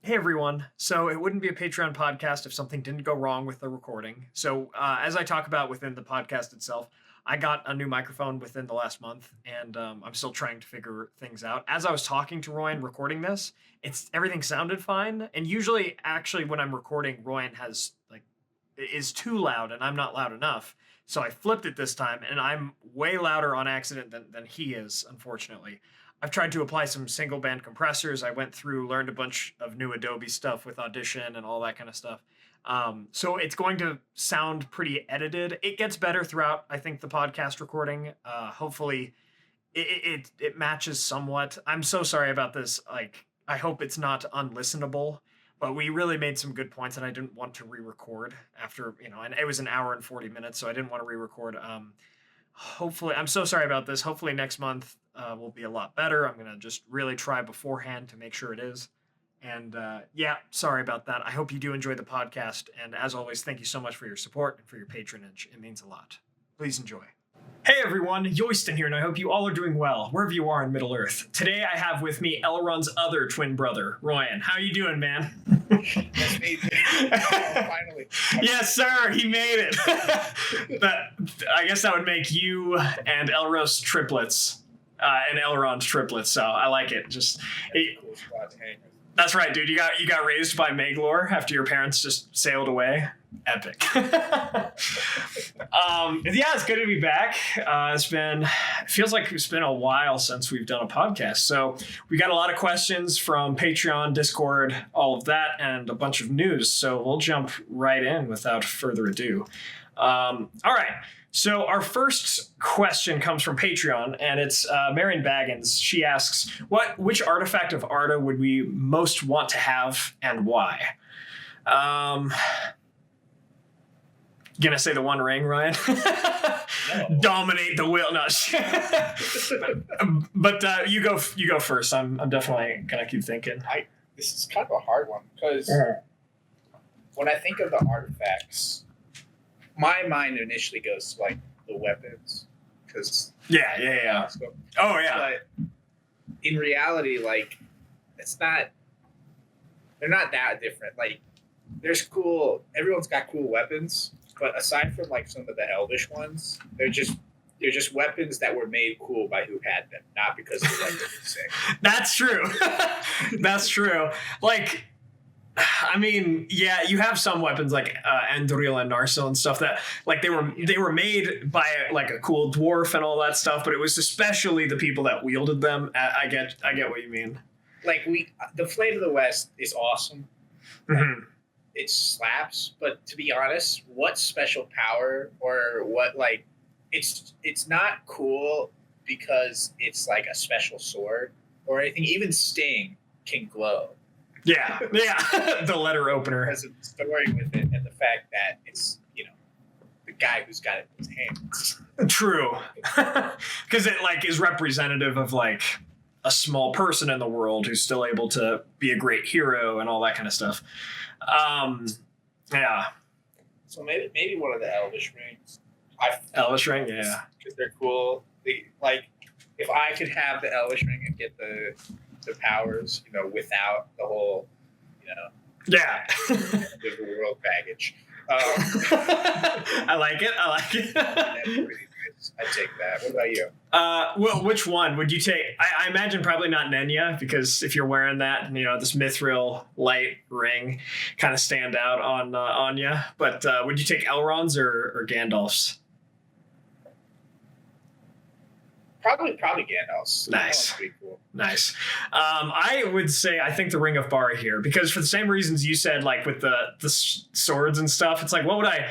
Hey everyone. So it wouldn't be a Patreon podcast if something didn't go wrong with the recording. So as I talk about within the podcast itself, I got a new microphone within the last month, and I'm still trying to figure things out. As I was talking to Royan recording this, everything sounded fine. And usually, actually, when I'm recording, Royan is too loud, and I'm not loud enough. So I flipped it this time, and I'm way louder on accident than he is, unfortunately. I've tried to apply some single band compressors. I went through, learned a bunch of new Adobe stuff with Audition and all that kind of stuff. So it's going to sound pretty edited. It gets better throughout, I think, the podcast recording. Hopefully it matches somewhat. I'm so sorry about this. I hope it's not unlistenable, but we really made some good points, and I didn't want to re-record after, and it was an hour and 40 minutes, so I didn't want to re-record. Hopefully, I'm so sorry about this. Hopefully next month will be a lot better. I'm going to just really try beforehand to make sure it is. And sorry about that. I hope you do enjoy the podcast. And as always, thank you so much for your support and for your patronage. It means a lot. Please enjoy. Hey everyone, Yoiston here, and I hope you all are doing well, wherever you are in Middle-earth. Today I have with me Elrond's other twin brother, Royan. How you doing, man? That's me. Finally. Yes, sir, he made it. I guess that would make you and Elros triplets, and Elrond triplets, so I like it. Cool spot to hang. That's right, dude. You got raised by Maglor after your parents just sailed away. Epic. It's good to be back. It feels like it's been a while since we've done a podcast. So we got a lot of questions from Patreon, Discord, all of that, and a bunch of news. So we'll jump right in without further ado. All right. So our first question comes from Patreon, and it's Marion Baggins. She asks, which artifact of Arda would we most want to have and why? Gonna say the One Ring, Ryan? No. Dominate the will. No. But you go first. I'm definitely gonna keep thinking. This is kind of a hard one because when I think of the artifacts, my mind initially goes to like the weapons, because yeah. Oh yeah. But in reality, like they're not that different. Like everyone's got cool weapons, but aside from like some of the elvish ones, they're just weapons that were made cool by who had them, not because of the weapon sick. That's true. That's true. Like, I mean, yeah, you have some weapons like Anduril and Narsil and stuff that like they were made by like a cool dwarf and all that stuff, but it was especially the people that wielded them. I get what you mean. Like the Flame of the West is awesome. Mm-hmm. It slaps, but to be honest, what special power or what like it's not cool because it's like a special sword or anything. Even Sting can glow. Yeah. The letter opener. Because of the story with it and the fact that it's, the guy who's got it in his hands. True. Because it like is representative of like a small person in the world who's still able to be a great hero and all that kind of stuff. Yeah. So maybe one of the Elvish rings. Elvish ring, yeah. Because they're cool. If I could have the Elvish ring and get the powers, without the whole, yeah, the world baggage. I like it. That's pretty nice. I take that. What about you? Well, which one would you take? I imagine probably not Nenya, because if you're wearing that, this mithril light ring kind of stand out on you. But would you take Elrond's or Gandalf's? Probably Gandalf's. Nice. Pretty cool. Nice. I would say I think the Ring of Barahir, because for the same reasons you said, like with the swords and stuff, it's like, what would I,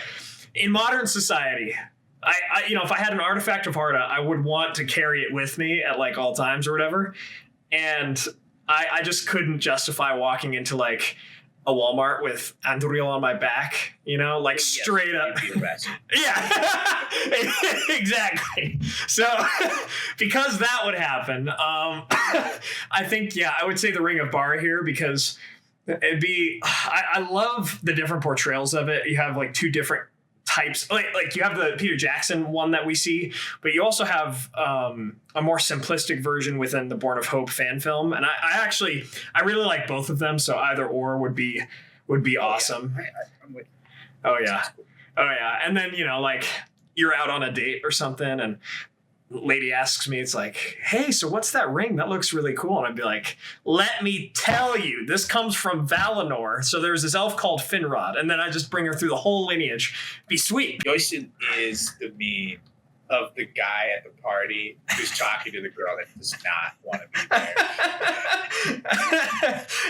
in modern society, I if I had an artifact of Arda, I would want to carry it with me at like all times or whatever. And I just couldn't justify walking into like a Walmart with Anduril on my back, straight up. Yeah, exactly. So because that would happen, I think, I would say the Ring of Barahir, because it'd be, I love the different portrayals of it. You have like two different types, like you have the Peter Jackson one that we see, but you also have a more simplistic version within the Born of Hope fan film, and I really like both of them, so either or would be awesome. Yeah. I'm with you. Oh yeah. Oh yeah. And then, like you're out on a date or something and lady asks me, it's like, hey, so what's that ring? That looks really cool. And I'd be like, let me tell you, this comes from Valinor. So there's this elf called Finrod. And then I just bring her through the whole lineage. Be sweet. Yosin is the meme of the guy at the party who's talking to the girl that does not want to be there.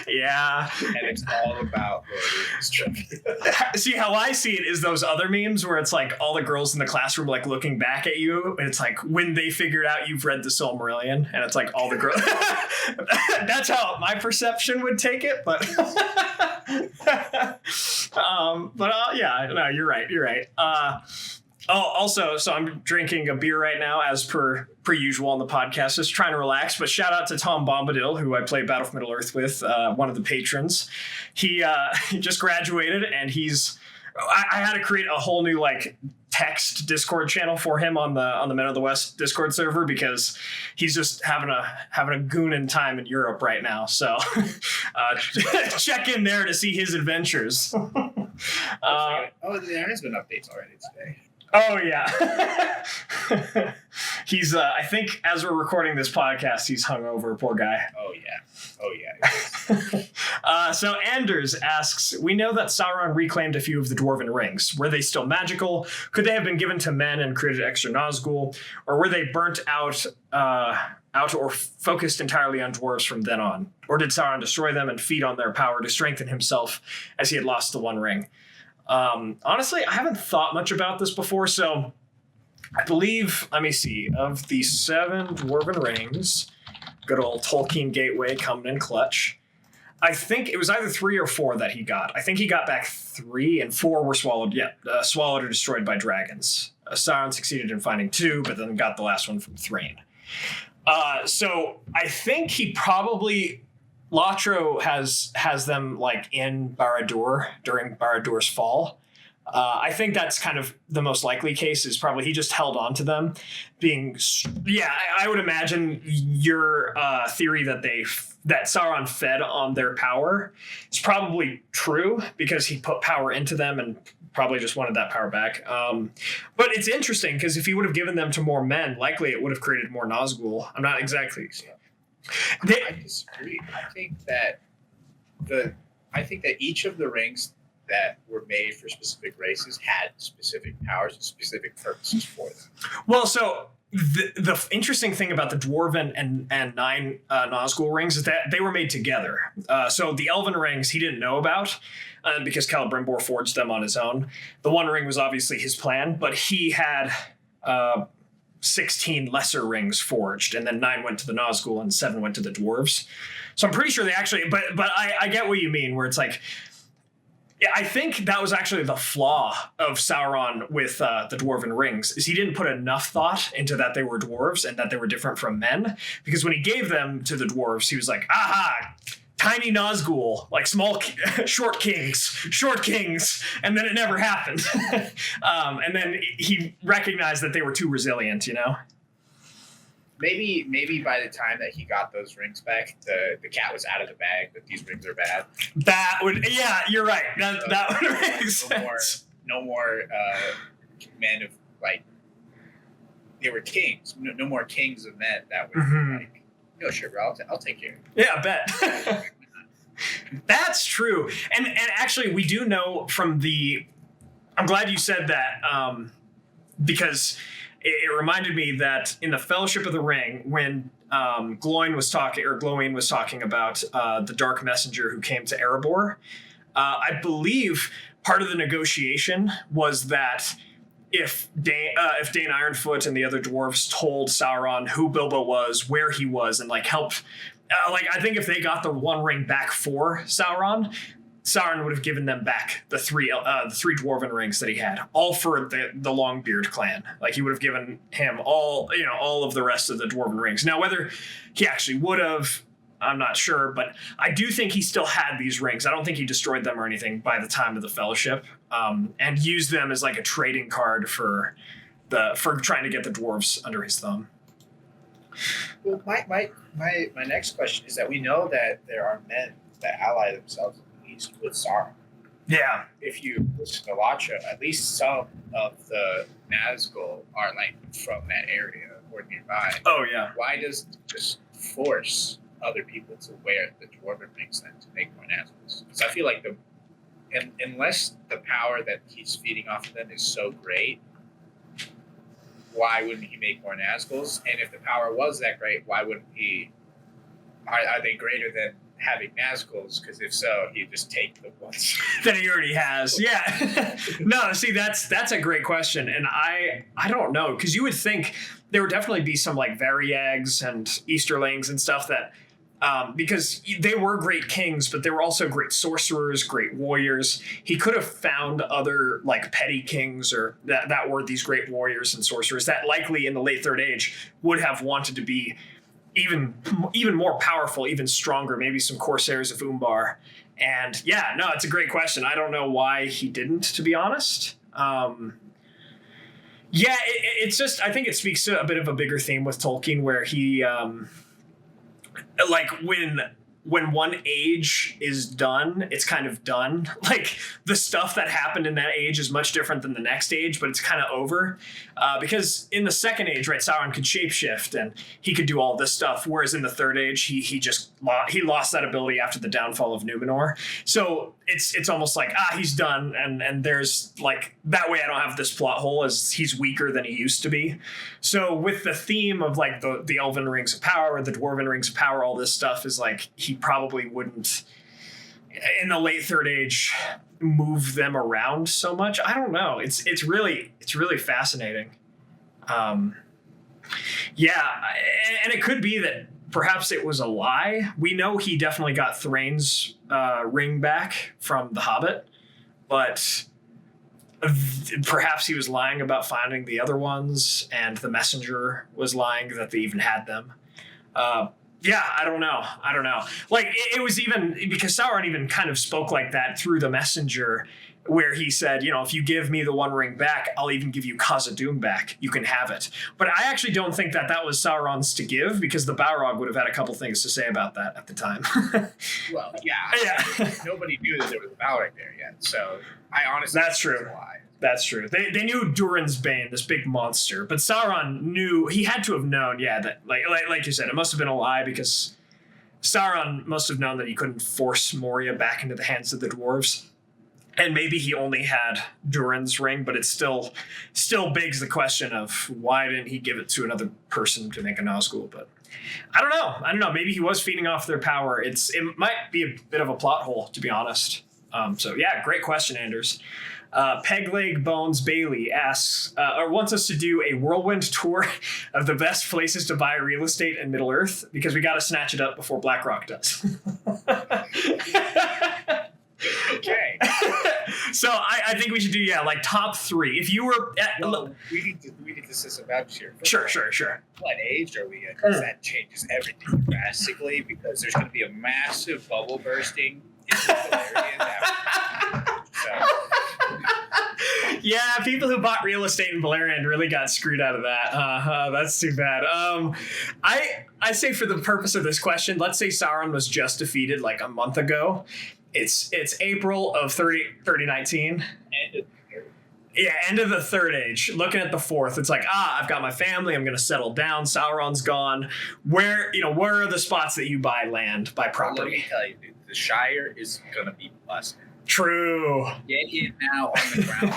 Yeah. And it's all about Rohirrim's trophy. See, how I see it is those other memes where it's like all the girls in the classroom like looking back at you, and it's like when they figured out you've read the Silmarillion, and it's like all the girls. That's how my perception would take it, but yeah, no, you're right. Also, so I'm drinking a beer right now, as per usual on the podcast, just trying to relax. But shout out to Tom Bombadil, who I play Battle for Middle Earth with, one of the patrons. He just graduated, and I had to create a whole new like text Discord channel for him on the Men of the West Discord server, because he's just having a goonin' time in Europe right now. So check in there to see his adventures. There has been updates already today. Oh yeah. He's I think as we're recording this podcast, he's hungover, poor guy. Oh yeah. So Anders asks, we know that Sauron reclaimed a few of the Dwarven rings. Were they still magical? Could they have been given to men and created extra Nazgul? Or were they burnt out or focused entirely on dwarves from then on? Or did Sauron destroy them and feed on their power to strengthen himself as he had lost the One Ring? Honestly, I haven't thought much about this before, so I believe, let me see, of the 7 Dwarven rings, good old Tolkien Gateway coming in clutch, I think it was either 3 or 4 that he got. I think he got back 3, and 4 were swallowed or destroyed by dragons. Sauron succeeded in finding 2, but then got the last one from Thrain. So I think he probably... LOTRO has them like in Barad-dûr during Barad-dûr's fall. I think that's kind of the most likely case, is probably he just held on to them I would imagine your theory that Sauron fed on their power is probably true, because he put power into them and probably just wanted that power back. But it's interesting, because if he would have given them to more men, likely it would have created more Nazgul. I'm not exactly... I disagree. I think that each of the rings that were made for specific races had specific powers and specific purposes for them. Well, so the interesting thing about the Dwarven and 9 Nazgul rings is that they were made together. So the Elven rings he didn't know about, because Celebrimbor forged them on his own. The One Ring was obviously his plan, but he had 16 lesser rings forged, and then 9 went to the Nazgul and 7 went to the dwarves. So I'm pretty sure they actually, but I get what you mean, where it's like, yeah, I think that was actually the flaw of Sauron with the Dwarven rings, is he didn't put enough thought into that they were dwarves and that they were different from men, because when he gave them to the dwarves, he was like, aha, tiny Nazgul, like small, short kings, and then it never happened. And then he recognized that they were too resilient, Maybe by the time that he got those rings back, the cat was out of the bag, that these rings are bad. That would, yeah, you're right. That would make sense. No more men of, like, they were kings. No more kings of men that would like, no, sure, bro, I'll take care of you. Yeah, I bet. That's true. And actually, we do know from I'm glad you said that, because it reminded me that in the Fellowship of the Ring, when Glóin was talking about the Dark Messenger who came to Erebor, I believe part of the negotiation was that if Dane Ironfoot and the other dwarves told Sauron who Bilbo was, where he was, and like helped, I think if they got the One Ring back for Sauron would have given them back the three dwarven rings that he had, all for the Longbeard clan. Like, he would have given him all of the rest of the dwarven rings. Now, whether he actually would have, I'm not sure, but I do think he still had these rings. I don't think he destroyed them or anything by the time of the Fellowship, and used them as like a trading card for trying to get the dwarves under his thumb. Well, my next question is that we know that there are men that ally themselves at least with Sauron. Yeah. If you listen to LOTRO, at least some of the Nazgul are like from that area or nearby. Oh yeah. Why does it just force other people to wear the dwarven rings then to make more Nazguls? Because I feel like unless the power that he's feeding off of them is so great, why wouldn't he make more Nazguls? And if the power was that great, why wouldn't he? Are they greater than having Nazguls? Because if so, he'd just take the ones that he already has. Yeah. No, see, that's a great question, and I don't know, because you would think there would definitely be some like Variags and Easterlings and stuff that. Because they were great kings, but they were also great sorcerers, great warriors. He could have found other like petty kings or that were these great warriors and sorcerers that likely in the late Third Age would have wanted to be even more powerful, even stronger, maybe some Corsairs of Umbar. And yeah, no, it's a great question. I don't know why he didn't, to be honest. Yeah, it's just, I think it speaks to a bit of a bigger theme with Tolkien where he... like when one age is done, it's kind of done. Like the stuff that happened in that age is much different than the next age, but it's kind of over. Because in the second age, right, Sauron could shapeshift and he could do all this stuff. Whereas in the third age, he lost that ability after the downfall of Númenor. So it's almost like, he's done. And there's like, that way I don't have this plot hole as he's weaker than he used to be. So with the theme of like the Elven Rings of Power, the Dwarven Rings of Power, all this stuff is like, he probably wouldn't in the late Third Age move them around so much. I don't know. It's really fascinating. Yeah, and it could be that perhaps it was a lie. We know he definitely got Thrain's ring back from The Hobbit, but perhaps he was lying about finding the other ones, and the messenger was lying that they even had them. Yeah, I don't know. Like, it was even, because Sauron even kind of spoke like that through the messenger, where he said, if you give me the One Ring back, I'll even give you Khazad-dûm back. You can have it. But I actually don't think that was Sauron's to give, because the Balrog would have had a couple things to say about that at the time. Well, yeah. Nobody knew that there was a Balrog there yet, so I honestly That's true. That's true. They knew Durin's Bane, this big monster, but Sauron knew, he had to have known, that like you said, it must have been a lie, because Sauron must have known that he couldn't force Moria back into the hands of the dwarves. And maybe he only had Durin's ring, but it still begs the question of why didn't he give it to another person to make a Nazgul? But I don't know. Maybe he was feeding off their power. It might be a bit of a plot hole, to be honest. So yeah, great question, Anders. Pegleg Bones Bailey asks, or wants us to do a whirlwind tour of the best places to buy real estate in Middle Earth, because we got to snatch it up before BlackRock does. Okay. So I think we should do like top 3. If you were we need to system out here. Sure. What age are we in? Because that changes everything drastically, because there's going to be a massive bubble bursting in the Valerian. Yeah, people who bought real estate in Valerian really got screwed out of that. That's too bad. I say for the purpose of this question, let's say Sauron was just defeated like a month ago. It's April of 3019. Yeah, end of the Third Age. Looking at the Fourth, it's like, I've got my family. I'm going to settle down. Sauron's gone. Where are the spots that you buy land, buy property? Let me tell you, dude, the Shire is going to be busted. True. Get it now on the ground.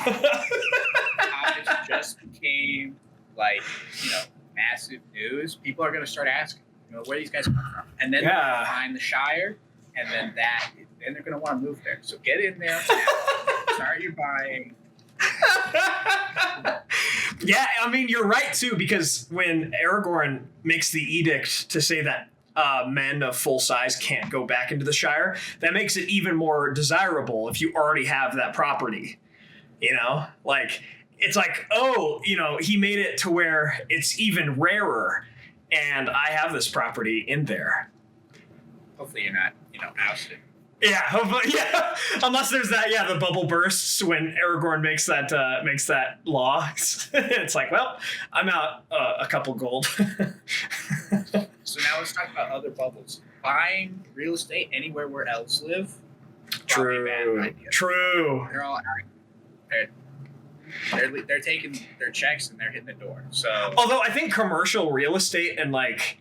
Hobbits just became massive news. People are going to start asking, where these guys come from, and then they're going to find the Shire, and then they're going to want to move there. So get in there now. Start your buying. Yeah, I mean, you're right too, because when Aragorn makes the edict to say that men of full size can't go back into the Shire, that makes it even more desirable if you already have that property. It's like, he made it to where it's even rarer, and I have this property in there. Hopefully you're not, ousted. Yeah, hopefully, yeah. Unless there's that, the bubble bursts when Aragorn makes that law. It's like, well, I'm out a couple gold. So now let's talk about other bubbles. Buying real estate anywhere where elves live. True. They're all they're taking their checks and they're hitting the door. So although I think commercial real estate and like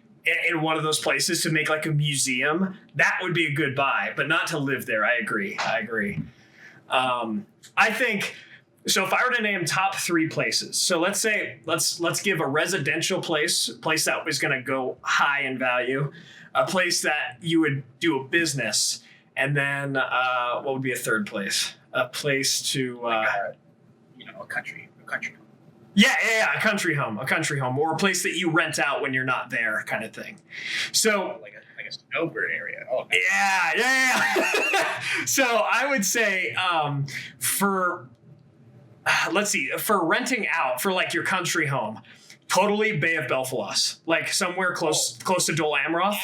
in one of those places to make like a museum, that would be a good buy, but not to live there. I agree. I think so. If I were to name top 3 places, so let's give a residential place that was going to go high in value, a place that you would do a business, and then what would be a third place? A place to a country home. Yeah, a country home, or a place that you rent out when you're not there, kind of thing. So like a snowbird area. Oh, yeah. So I would say for renting out for like your country home, totally Bay of Belfalos, like somewhere close to Dol Amroth.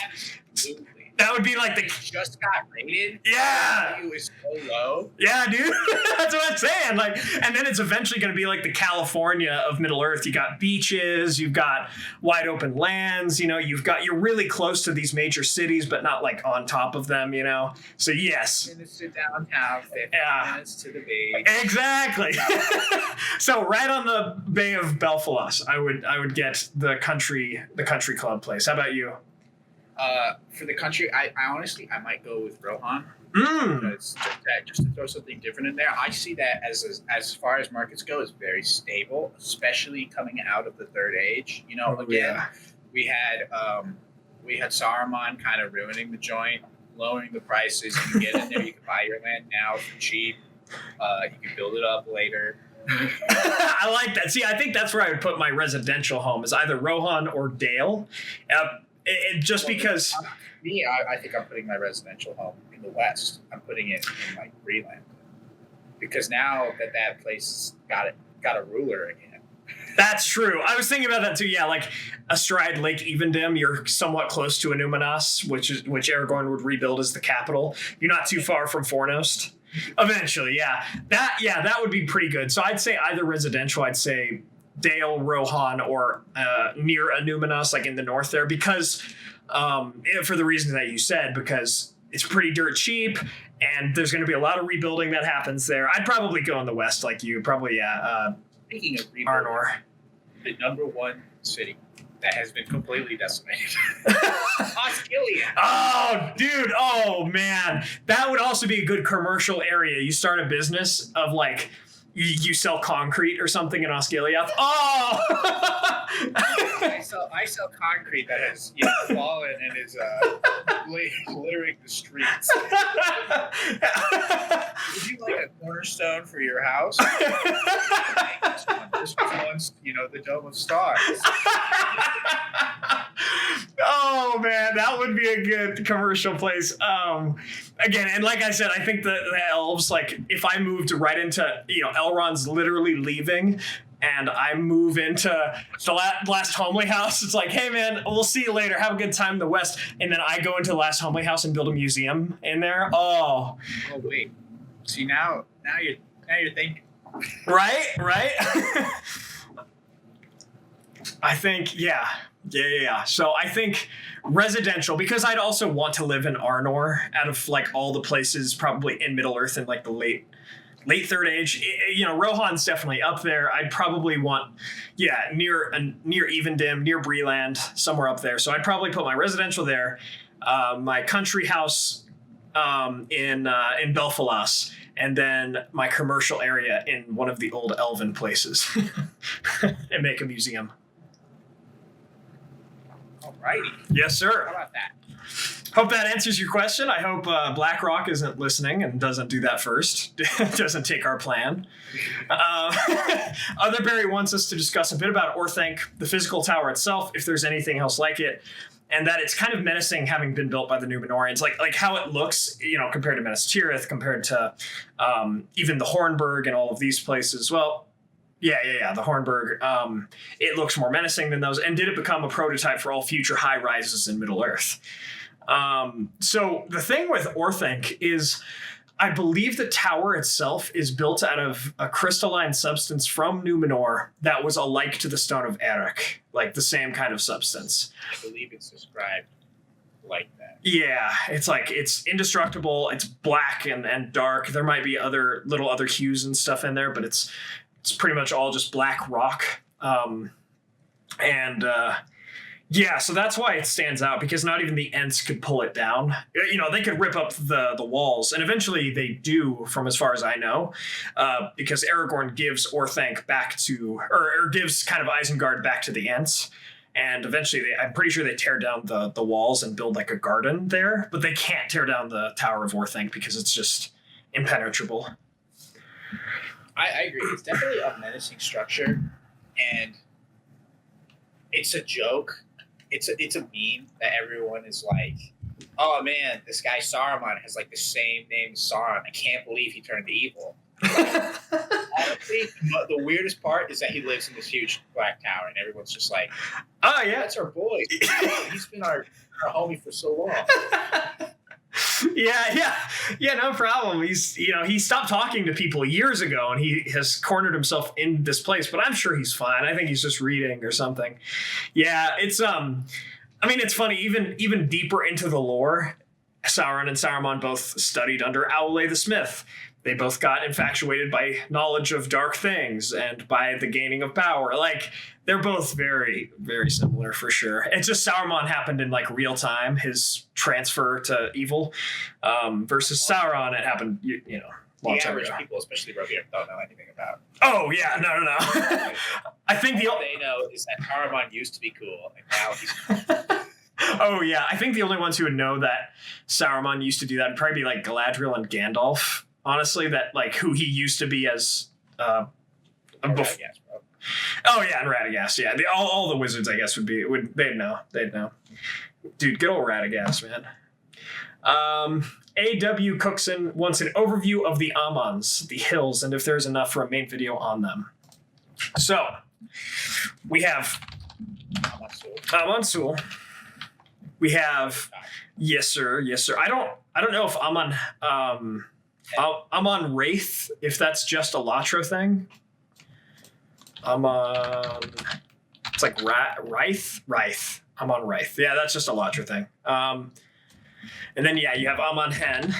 Absolutely. That would be like It just got rated. Yeah. It was so low. Yeah, dude. That's what I'm saying. Like, and then it's eventually going to be like the California of Middle Earth. You got beaches, you've got wide open lands. You're really close to these major cities, but not like on top of them. So yes. Minutes to downtown, 15 minutes to the beach. Exactly. So right on the Bay of Belfalos, I would get the country club place. How about you? For the country, I honestly might go with Rohan. Because just to throw something different in there, I see that as far as markets go, is very stable, especially coming out of the Third Age. We had Saruman kind of ruining the joint, lowering the prices. You can get in there, you can buy your land now for cheap. You can build it up later. I like that. See, I think that's where I would put my residential home, is either Rohan or Dale. Because me, I think I'm putting my residential home in the west. I'm putting it in like Breland, because now that place got a ruler again. That's true. I was thinking about that too. Yeah, like astride Lake Evendim, you're somewhat close to Númenorean, which Aragorn would rebuild as the capital. You're not too far from Fornost. Eventually, yeah. That would be pretty good. So I'd say either residential. I'd say Dale, Rohan, or near Númenorean, like in the north there, because for the reasons that you said, because it's pretty dirt cheap and there's going to be a lot of rebuilding that happens there. I'd probably go in the west like you. Probably, Speaking of rebuilding, Arnor. The number 1 city that has been completely decimated. Osgiliath. Oh, dude. Oh, man. That would also be a good commercial area. You start a business of like, you sell concrete or something in Osgiliath. Oh! I sell concrete that has fallen and is littering the streets. Would you like a cornerstone for your house? This was once, the Dome of Stars. Oh man, that would be a good commercial place. Again, and like I said, I think the elves, like if I moved right into, Elrond's literally leaving and I move into the last homely house, it's like, hey man, we'll see you later. Have a good time in the West. And then I go into the last homely house and build a museum in there. Oh wait. See, now you're thinking. Right? I think, yeah. So I think residential, because I'd also want to live in Arnor out of like all the places probably in Middle Earth in like the late Third Age. Rohan's definitely up there. I'd probably want, near Evendim, near Breland, somewhere up there. So I'd probably put my residential there, my country house in Belfalos, and then my commercial area in one of the old elven places and make a museum. Alrighty. Yes, sir. How about that? Hope that answers your question. I hope BlackRock isn't listening and doesn't do that first. Doesn't take our plan. Otherberry wants us to discuss a bit about Orthanc, the physical tower itself, if there's anything else like it, and that it's kind of menacing having been built by the Númenoreans, like how it looks, compared to Minas Tirith, compared to even the Hornburg and all of these places. Well, yeah, the Hornburg. It looks more menacing than those. And did it become a prototype for all future high rises in Middle Earth? So the thing with Orthanc is, I believe the tower itself is built out of a crystalline substance from Númenor that was alike to the Stone of Eric, like the same kind of substance. I believe it's described like that. Yeah, it's indestructible. It's black and dark. There might be other hues and stuff in there, but it's pretty much all just black rock. Yeah, so that's why it stands out, because not even the Ents could pull it down. You know, they could rip up the walls, and eventually they do, from as far as I know, because Aragorn gives Orthanc back to, or gives kind of Isengard back to the Ents, and eventually I'm pretty sure they tear down the walls and build like a garden there, but they can't tear down the Tower of Orthanc because it's just impenetrable. I agree. It's definitely a menacing structure, and it's a joke. It's a meme that everyone is like, oh man, this guy Saruman has like the same name as Sauron. I can't believe he turned evil. Honestly, the weirdest part is that he lives in this huge black tower, and everyone's just like, oh yeah, that's our boy. He's been our homie for so long. Yeah, no problem. He stopped talking to people years ago, and he has cornered himself in this place, but I'm sure he's fine. I think he's just reading or something. Yeah, it's I mean, it's funny, even deeper into the lore, Sauron and Saruman both studied under Aule the Smith. They both got infatuated by knowledge of dark things and by the gaining of power. Like, they're both very, very similar for sure. It's just Saruman happened in like real time, his transfer to evil, versus Sauron, it happened, you know, long the time average ago. people, especially Rohirrim, don't know anything about. Oh yeah, no. I think all they know is that Saruman used to be cool, and now he's. Oh yeah, I think the only ones who would know that Saruman used to do that would probably be like Galadriel and Gandalf. Honestly, that like who he used to be as. Radagast, bro. Oh yeah, and Radagast. Yeah, all the wizards, I guess, they'd know. Dude, good old Radagast, man. A.W. Cookson wants an overview of the Amons, the hills, and if there's enough for a main video on them. So, we have Amon-Sul. We have yes sir. I don't know if Amon Wraith, if that's just a LOTRO thing. It's like Wraith. Amon Wraith. Yeah, that's just a LOTRO thing. And then yeah, you have Amon Hen.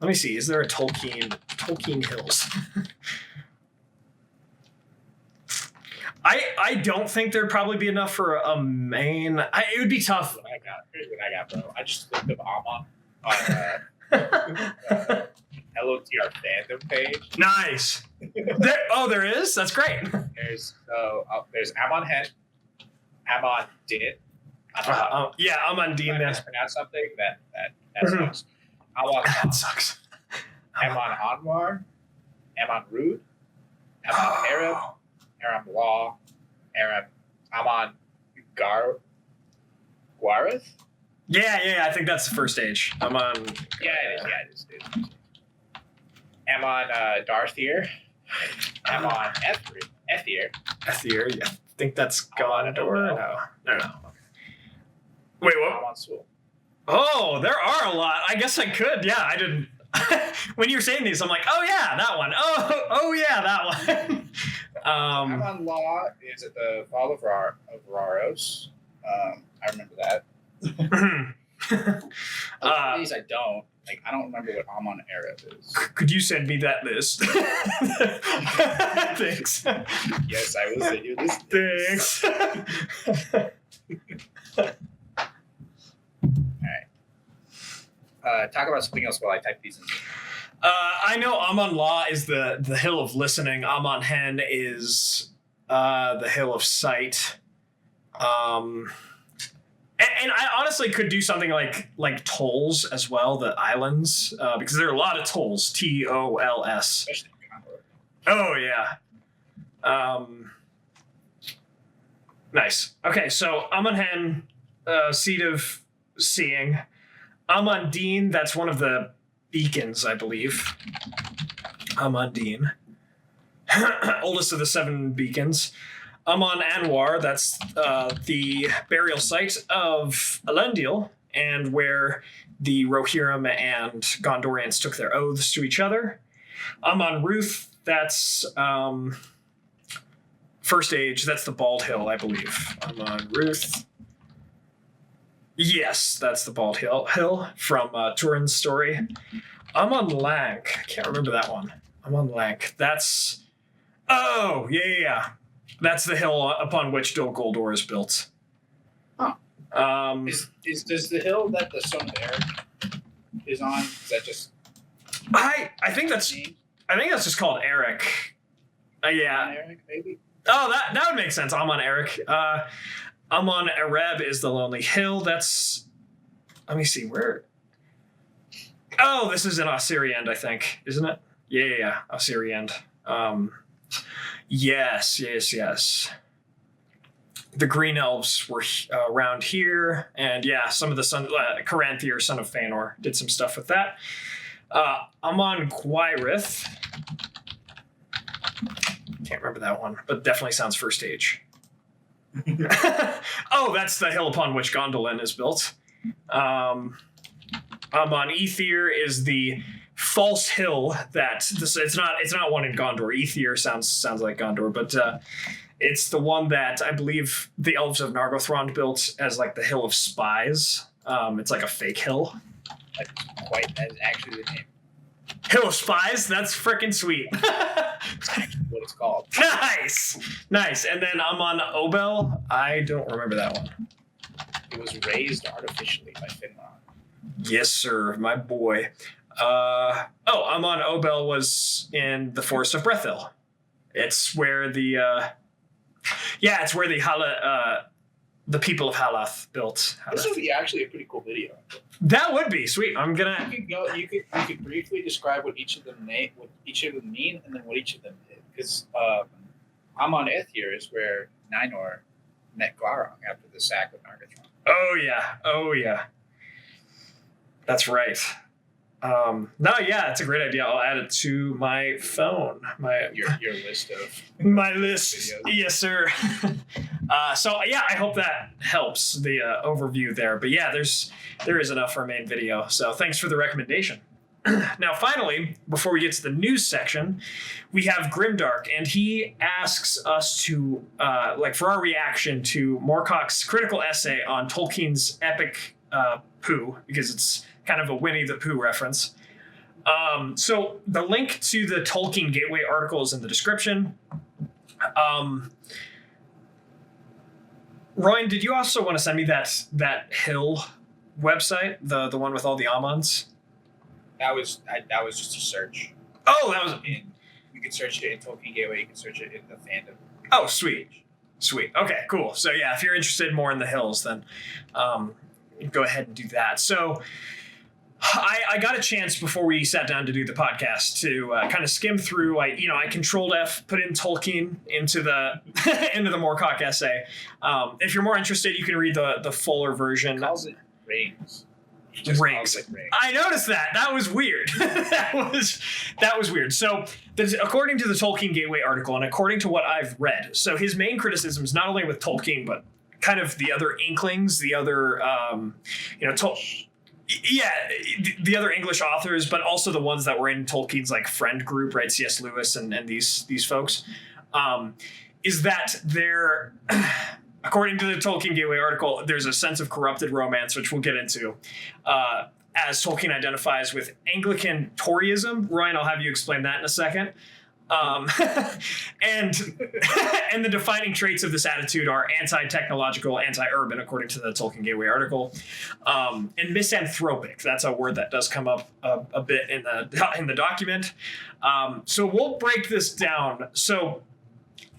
Let me see. Is there a Tolkien Hills? I don't think there'd probably be enough for a main. It would be tough. Here's what I got, bro. I just looked up Amon on LOTR fandom page. Nice. There is? That's great. There's Amon Hen, Amon Din. Yeah, Amon Din. I mispronounce something that sucks. That sucks. Amon Anwar, Amon Rud, Amon Arab, Aram Law, Amon Guareth. Yeah, I think that's the first stage. Amon. Yeah, it is. Amon Darthier, Amon Ethier. Ethier, yeah. I think that's Gardner. No. Wait, what? Amon Sul. Oh, there are a lot. I guess I could. Yeah, I didn't. When you're saying these, I'm like, oh yeah, that one. Oh yeah, that one. Amon Law is at the Fall of Raros. I remember that. These I don't. I don't remember what Amon Arab is. Could you send me that list? Thanks. Yes, I will send you this. Thanks. Alright. Talk about something else while I type these in. I know Amon La is the hill of listening. Amon Hen is the hill of sight. And I honestly could do something like tolls as well, the islands, because there are a lot of tolls. TOLS. Especially in Calvert. Oh yeah. Nice. Okay, so Amon Hen, seat of seeing. Amon Din, that's one of the beacons, I believe. Amon Din. Oldest of the 7 beacons. Amon Anwar, that's the burial site of Elendil and where the Rohirrim and Gondorians took their oaths to each other. Amon Ruth, that's First Age, that's the Bald Hill, I believe. Amon Ruth. Yes, that's the Bald Hill from Turin's story. Amon Lank, I can't remember that one. Amon Lank, that's... Oh, yeah. That's the hill upon which Dol Guldur is built. Huh. Does the hill that the son of Eric is on, is that just... I think that's just called Eric. Yeah. Eric, maybe? Oh, that would make sense. Amon Eric. Amon Ereb is the Lonely Hill. That's... Let me see, where... Oh, this is in Osiriand, I think, isn't it? Yeah, Osiriand. Yes. The Green Elves were around here, and yeah, some of the Caranthir, son of Feanor, did some stuff with that. Amon Gwairith. Can't remember that one, but definitely sounds First Age. Oh, that's the hill upon which Gondolin is built. Amon Ether is the false hill that it's not one in Gondor. Ether sounds like Gondor, but it's the one that I believe the elves of Nargothrond built as like the Hill of Spies. It's like a fake hill. Quite as actually the name. Hill of Spies? That's freaking sweet. That's actually what it's called. Nice. And then Amon Obel. I don't remember that one. It was raised artificially by Finrod. Yes, sir, my boy. Amon Obel was in the Forest of Brethil. It's where the the people of Halath built. This would be actually a pretty cool video. That would be sweet. I'm gonna. You could briefly describe what each of them mean, and then what each of them did. Because Amon Ethir is where Ninor met Glaurung after the sack of Nargothrond. Oh yeah. That's right. It's a great idea. I'll add it to my phone. Your list of my list. videos. Yes, sir. I hope that helps the overview there. But yeah, there is enough for a main video. So thanks for the recommendation. Now, finally, before we get to the news section, we have Grimdark, and he asks us to for our reaction to Moorcock's critical essay on Tolkien's epic Pooh, because it's kind of a Winnie the Pooh reference. So the link to the Tolkien Gateway article is in the description. Ryan, did you also want to send me that Hill website, the one with all the Amons? That was just a search. Oh, that was. You can search it in Tolkien Gateway. You can search it in the fandom. Oh, sweet. Okay, cool. So yeah, if you're interested more in the hills, then go ahead and do that. So I got a chance before we sat down to do the podcast to kind of skim through. I Controlled F, put in Tolkien into the into the Moorcock essay. If you're more interested, you can read the fuller version. He calls it rings. Rings. I noticed that. That was weird. that was weird. So, according to the Tolkien Gateway article, and according to what I've read, so his main criticism is not only with Tolkien, but kind of the other Inklings, the other, the other English authors, but also the ones that were in Tolkien's like friend group, right? C.S. Lewis and these folks, is that they're, according to the Tolkien Gateway article, there's a sense of corrupted romance, which we'll get into, as Tolkien identifies with Anglican Toryism. Ryan, I'll have you explain that in a second. And the defining traits of this attitude are anti-technological, anti-urban, according to the Tolkien Gateway article, and misanthropic. That's a word that does come up a bit in the document. So we'll break this down. So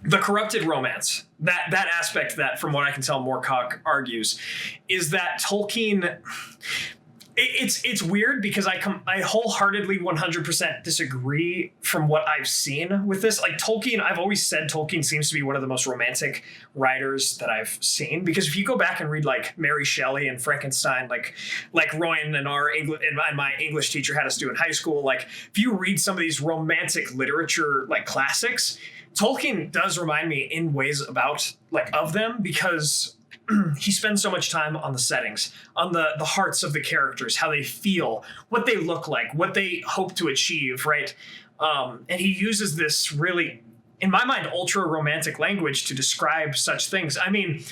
the corrupted romance, that aspect that, from what I can tell, Moorcock argues, is that Tolkien. It's weird because I wholeheartedly 100% disagree from what I've seen with this. Like Tolkien, I've always said Tolkien seems to be one of the most romantic writers that I've seen, because if you go back and read like Mary Shelley and Frankenstein, like Royan and my English teacher had us do in high school, like if you read some of these romantic literature like classics, Tolkien does remind me in ways of them, because he spends so much time on the settings, on the hearts of the characters, how they feel, what they look like, what they hope to achieve, right? And he uses this really, in my mind, ultra romantic language to describe such things. I mean,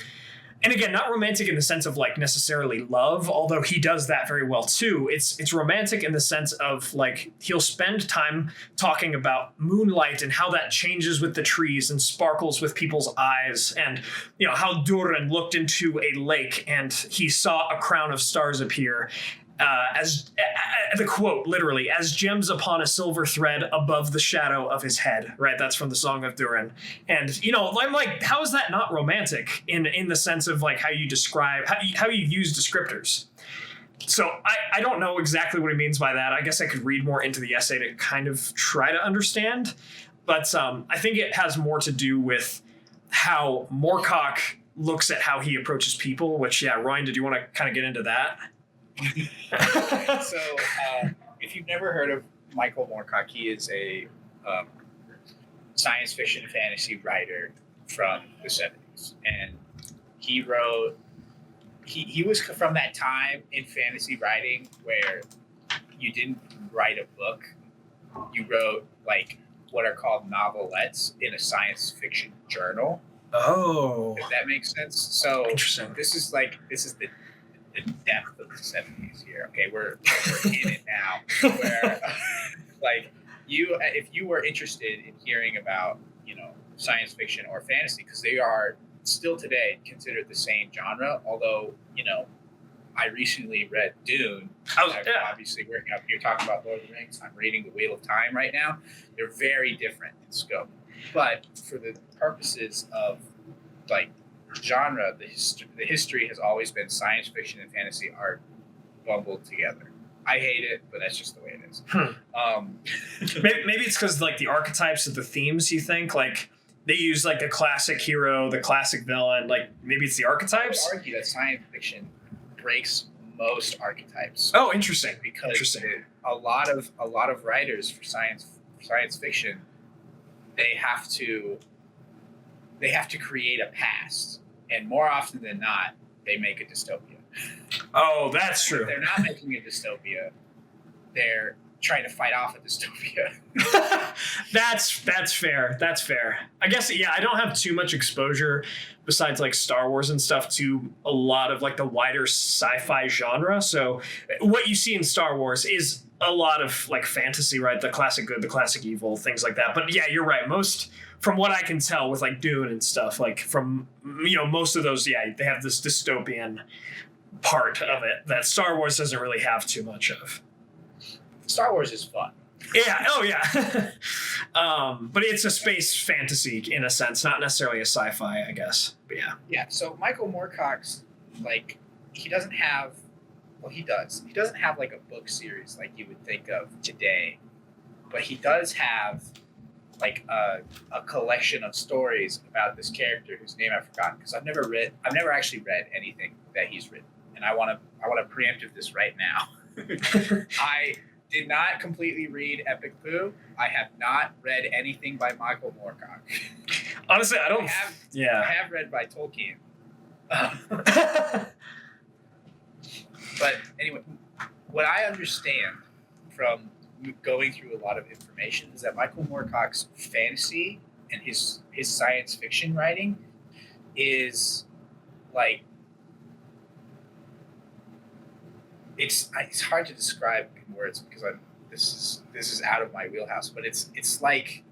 and again, not romantic in the sense of like necessarily love, although he does that very well too. It's romantic in the sense of like he'll spend time talking about moonlight and how that changes with the trees and sparkles with people's eyes, and how Durin looked into a lake and he saw a crown of stars appear. As the quote, literally, as gems upon a silver thread above the shadow of his head, right? That's from the Song of Durin. And, I'm like, how is that not romantic in the sense of like how you describe, how you use descriptors? So I don't know exactly what he means by that. I guess I could read more into the essay to kind of try to understand. But I think it has more to do with how Moorcock looks at how he approaches people, which, yeah, Ryan, did you want to kind of get into that? So, if you've never heard of Michael Moorcock, he is a science fiction fantasy writer from the 70s. And he wrote, he was from that time in fantasy writing where you didn't write a book, you wrote like what are called novelettes in a science fiction journal. Oh. If that makes sense. So interesting. This is the depth of the 70s here. Okay, we're in it now. Where like if you were interested in hearing about science fiction or fantasy, because they are still today considered the same genre. Although I recently read Dune. Obviously, you're talking about Lord of the Rings. I'm reading The Wheel of Time right now. They're very different in scope, but for the purposes of like genre, the history has always been science fiction and fantasy are bumbled together. I hate it, but that's just the way it is. Maybe it's because like the archetypes of the themes, you think like they use like the classic hero, the classic villain, like maybe it's the archetypes. I would argue that science fiction breaks most archetypes. Oh, interesting. Because a lot of writers for science fiction, they have to create a past. And more often than not, they make a dystopia. Oh, that's true. If they're not making a dystopia, they're trying to fight off a dystopia. That's fair. That's fair. I guess, yeah, I don't have too much exposure besides like Star Wars and stuff to a lot of like the wider sci-fi genre. So what you see in Star Wars is a lot of like fantasy, right? The classic good, the classic evil, things like that. But yeah, you're right. Most, from what I can tell with like Dune and stuff, like from, most of those, yeah, they have this dystopian part of it that Star Wars doesn't really have too much of. Star Wars is fun. Yeah. Oh, yeah. But it's a space fantasy in a sense, not necessarily a sci-fi, I guess. But yeah. Yeah. So Michael Moorcock's like, he doesn't have, well, he does. He doesn't have like a book series like you would think of today, but he does have like a collection of stories about this character whose name I've forgotten because I've never actually read anything that he's written, and I want to preempt this right now. I did not completely read Epic Pooh. I have not read anything by Michael Moorcock. Honestly, I have read by Tolkien. But anyway, what I understand from going through a lot of information is that Michael Moorcock's fantasy and his science fiction writing is like, it's hard to describe in words because this is out of my wheelhouse, but it's like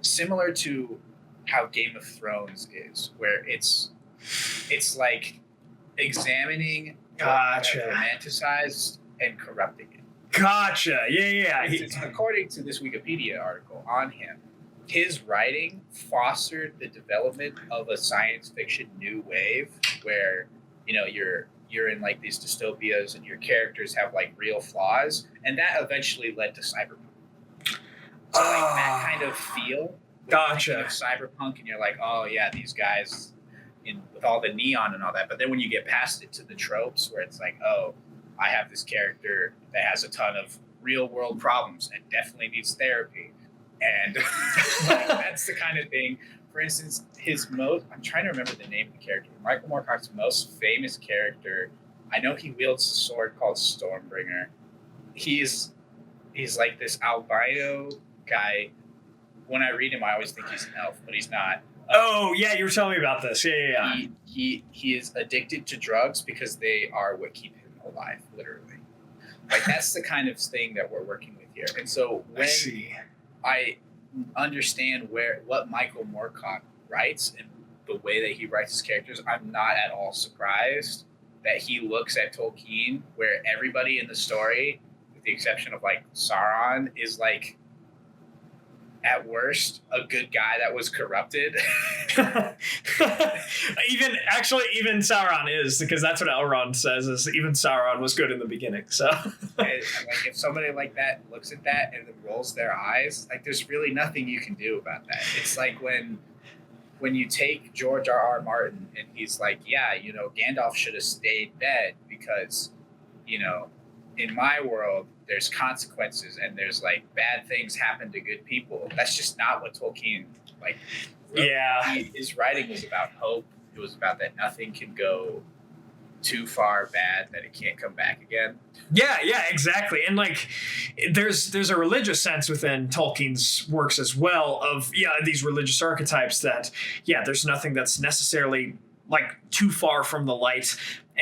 similar to how Game of Thrones is, where it's like examining Gotcha. romanticized and corrupting it. Gotcha. Yeah. It's, according to this Wikipedia article on him, his writing fostered the development of a science fiction new wave where, you're in like these dystopias and your characters have like real flaws, and that eventually led to cyberpunk. So like that kind of feel. Gotcha. Of cyberpunk, and you're like, oh yeah, these guys with all the neon and all that. But then when you get past it to the tropes where it's like, oh, I have this character that has a ton of real world problems and definitely needs therapy. And like, that's the kind of thing for instance, I'm trying to remember the name of the character. Michael Moorcock's most famous character, I know he wields a sword called Stormbringer. He's like this albino guy. When I read him, I always think he's an elf, but he's not. Oh, yeah, you were telling me about this. Yeah. He is addicted to drugs because they are what keep him alive, literally. Like, that's the kind of thing that we're working with here. And so when I understand what Michael Moorcock writes and the way that he writes his characters, I'm not at all surprised that he looks at Tolkien, where everybody in the story, with the exception of, like, Sauron, is, like, at worst, a good guy that was corrupted. even Sauron is, because that's what Elrond says, is even Sauron was good in the beginning. So, like, if somebody like that looks at that and then rolls their eyes, like, there's really nothing you can do about that. It's like when you take George R.R. Martin and he's like, yeah, Gandalf should have stayed dead because, in my world, there's consequences and there's, like, bad things happen to good people. That's just not what Tolkien, like, wrote. Yeah. His writing was about hope. It was about that nothing can go too far bad that it can't come back again. Yeah, exactly. And, like, there's a religious sense within Tolkien's works as well of, these religious archetypes that, there's nothing that's necessarily, like, too far from the light.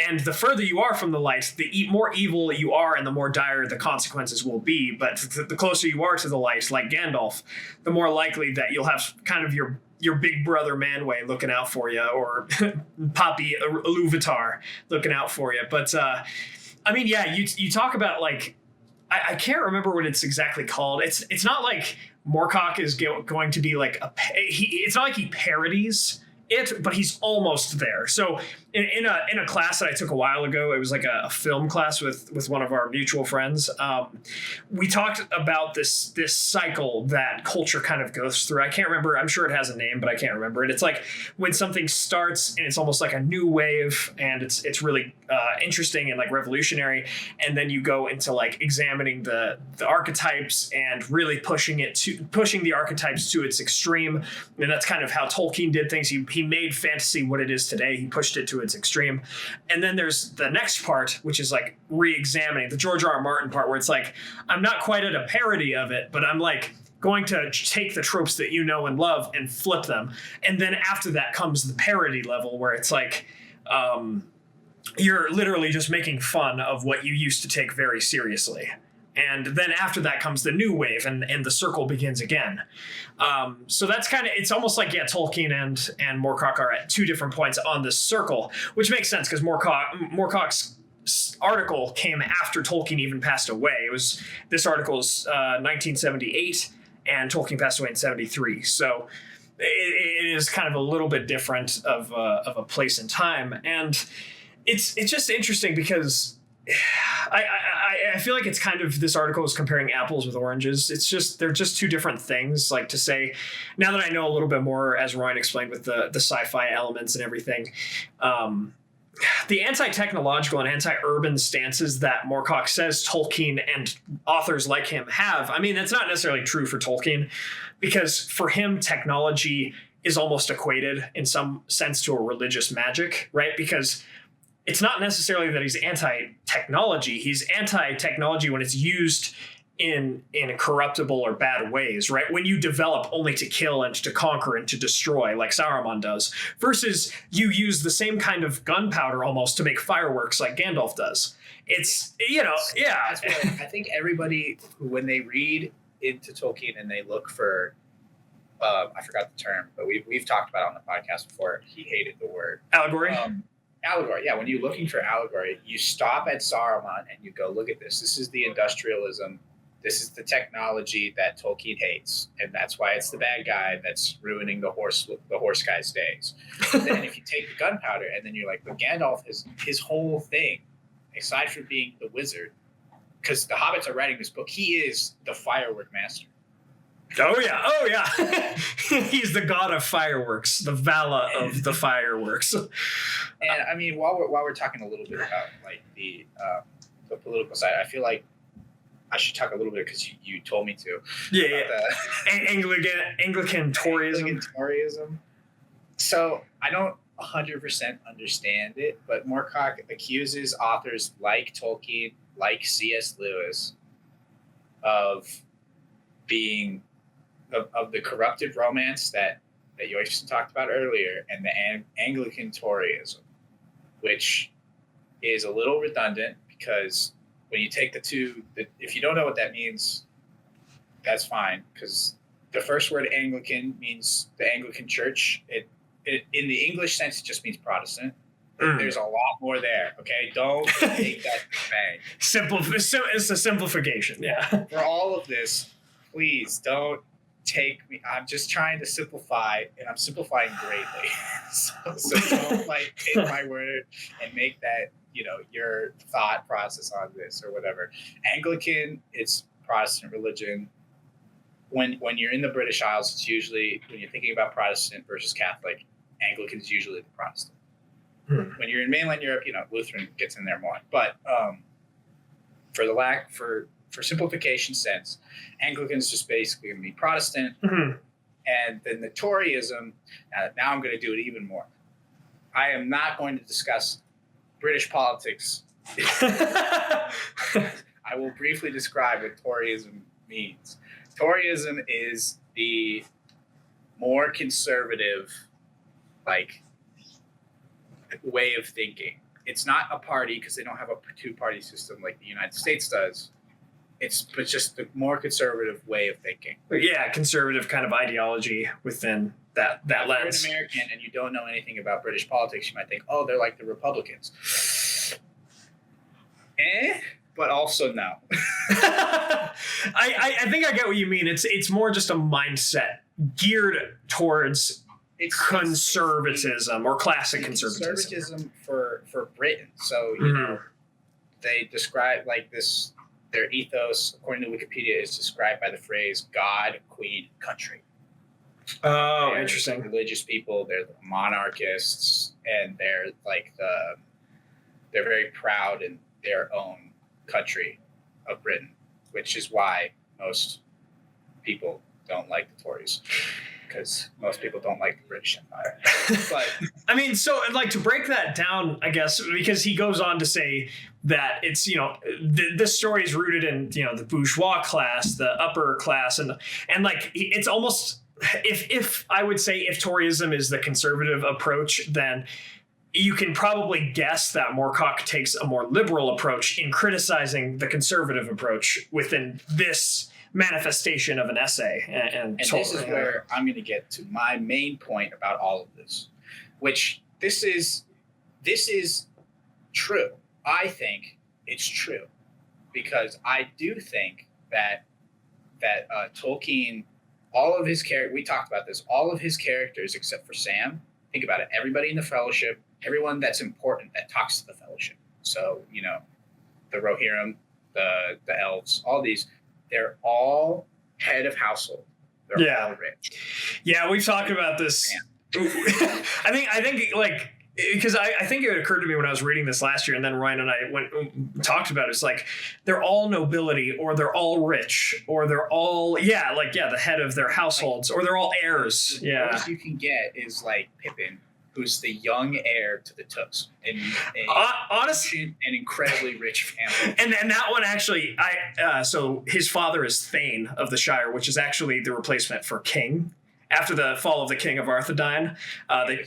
And the further you are from the light, the more evil you are and the more dire the consequences will be. But the closer you are to the light, like Gandalf, the more likely that you'll have kind of your big brother Manwë looking out for you, or Poppy Iluvatar looking out for you. But, you talk about, like, I can't remember what it's exactly called. It's not like Moorcock is going to be like it's not like he parodies it, but he's almost there. So in a class that I took a while ago, it was like a film class with one of our mutual friends. We talked about this cycle that culture kind of goes through. I can't remember. I'm sure it has a name, but I can't remember it. It's like when something starts and it's almost like a new wave, and it's really interesting and, like, revolutionary, and then you go into, like, examining the archetypes and really pushing the archetypes to its extreme. And that's kind of how Tolkien did things. He made fantasy what it is today. He pushed it to its extreme. And then there's the next part, which is, like, re-examining the George R.R. Martin part, where it's like, I'm not quite at a parody of it, but I'm, like, going to take the tropes that you know and love and flip them. And then after that comes the parody level, where it's like, you're literally just making fun of what you used to take very seriously. And then after that comes the new wave, and the circle begins again. So that's kind of, it's almost like, Tolkien and Moorcock are at two different points on this circle, which makes sense because Moorcock's article came after Tolkien even passed away. This article's 1978, and Tolkien passed away in 73. So it is kind of a little bit different of a place and time. And it's just interesting because I feel like it's kind of, this article is comparing apples with oranges. It's just, they're just two different things. Like, to say, now that I know a little bit more, as Ryan explained, with the sci-fi elements and everything, the anti-technological and anti-urban stances that Moorcock says Tolkien and authors like him have, I mean, that's not necessarily true for Tolkien, because for him, technology is almost equated in some sense to a religious magic, right? Because it's not necessarily that he's anti-technology. He's anti-technology when it's used in corruptible or bad ways, right? When you develop only to kill and to conquer and to destroy, like Saruman does, versus you use the same kind of gunpowder almost to make fireworks like Gandalf does. It's, That's what I think everybody, when they read into Tolkien and they look for, I forgot the term, but we've talked about it on the podcast before. He hated the word. Allegory? Allegory, yeah. When you're looking for allegory, you stop at Saruman and you go, look at this. This is the industrialism. This is the technology that Tolkien hates, and that's why it's the bad guy that's ruining the horse guy's days. And then if you take the gunpowder, and then you're like, but Gandalf is his whole thing, aside from being the wizard, because the hobbits are writing this book, he is the firework master. Oh yeah. He's the god of fireworks, the Vala of the fireworks. And I mean, while we're talking a little bit about, like, the political side, I feel like I should talk a little bit because you told me to. Yeah. Anglican Toryism. Anglican Toryism. So I don't 100% understand it, but Moorcock accuses authors like Tolkien, like C.S. Lewis, of being of the corrupted romance that Joyce talked about earlier, and the Anglican Toryism, which is a little redundant because when you take the two, if you don't know what that means, that's fine, because the first word Anglican means the Anglican Church. It in the English sense, it just means Protestant. There's a lot more there. Okay, don't take that bang. It's a simplification. Yeah. For all of this, please don't take me. I'm just trying to simplify, and I'm simplifying greatly. so don't like take my word and make that your thought process on this or whatever. Anglican, it's Protestant religion. When you're in the British Isles, it's usually, when you're thinking about Protestant versus Catholic, Anglican is usually the Protestant. When you're in mainland Europe, Lutheran gets in there more. But for simplification sense, Anglican is just basically going to be Protestant. And then the Toryism, now I'm going to do it even more. I am not going to discuss British politics. I will briefly describe what Toryism means. Toryism is the more conservative, way of thinking. It's not a party because they don't have a two-party system like the United States does. It's just the more conservative way of thinking. Yeah, conservative kind of ideology within that lens. If you're an American and you don't know anything about British politics, you might think, oh, they're like the Republicans. But also no. I think I get what you mean. It's more just a mindset geared towards conservatism or classic conservatism. Conservatism for Britain. So, they describe this, their ethos, according to Wikipedia, is described by the phrase God, Queen, Country. Oh, they're interesting. Religious people, they're the monarchists, and they're they're very proud in their own country of Britain, which is why most people don't like the Tories, because most people don't like the British Empire. But I mean, so to break that down, I guess, because he goes on to say that it's, this story is rooted in, the bourgeois class, the upper class, and it's almost, if I would say if Toryism is the conservative approach, then you can probably guess that Moorcock takes a more liberal approach in criticizing the conservative approach within this manifestation of an essay. And this is where I'm going to get to my main point about all of this, which this is true. I think it's true, because I do think that Tolkien, all of his characters, we talked about this, all of his characters except for Sam, think about it, everybody in the Fellowship, everyone that's important that talks to the Fellowship. So, the Rohirrim, the elves, all these, they're all head of household. They're all rich. Yeah, we've talked about this. I think because I think it occurred to me when I was reading this last year, and then Ryan and I talked about it. It's they're all nobility, or they're all rich, or they're all the head of their households, or they're all heirs. The most you can get is Pippin, who's the young heir to the Tooks, and honestly, an incredibly rich family. And that one actually, so his father is Thane of the Shire, which is actually the replacement for King after the fall of the King of Arthedain.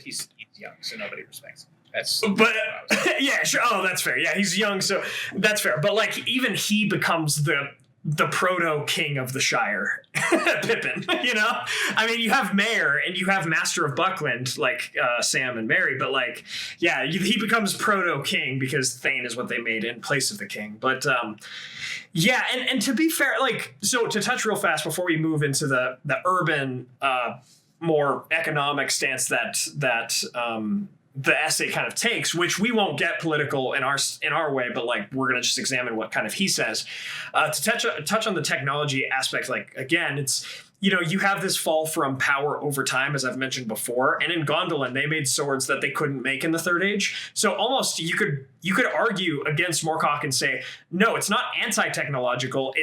He's young, so nobody respects him. Yeah, sure. Oh, that's fair. Yeah, he's young, so that's fair. But even he becomes the proto king of the Shire, Pippin. I mean, you have Mayor and you have Master of Buckland, Sam and Mary, but he becomes proto king because Thane is what they made in place of the king. But and to be fair, so to touch real fast before we move into the urban, more economic stance that the essay kind of takes, which we won't get political in our way, but we're going to just examine what kind of he says. To touch on the technology aspect, again, you have this fall from power over time, as I've mentioned before. And in Gondolin, they made swords that they couldn't make in the Third Age. So almost you could argue against Moorcock and say, no, it's not anti-technological.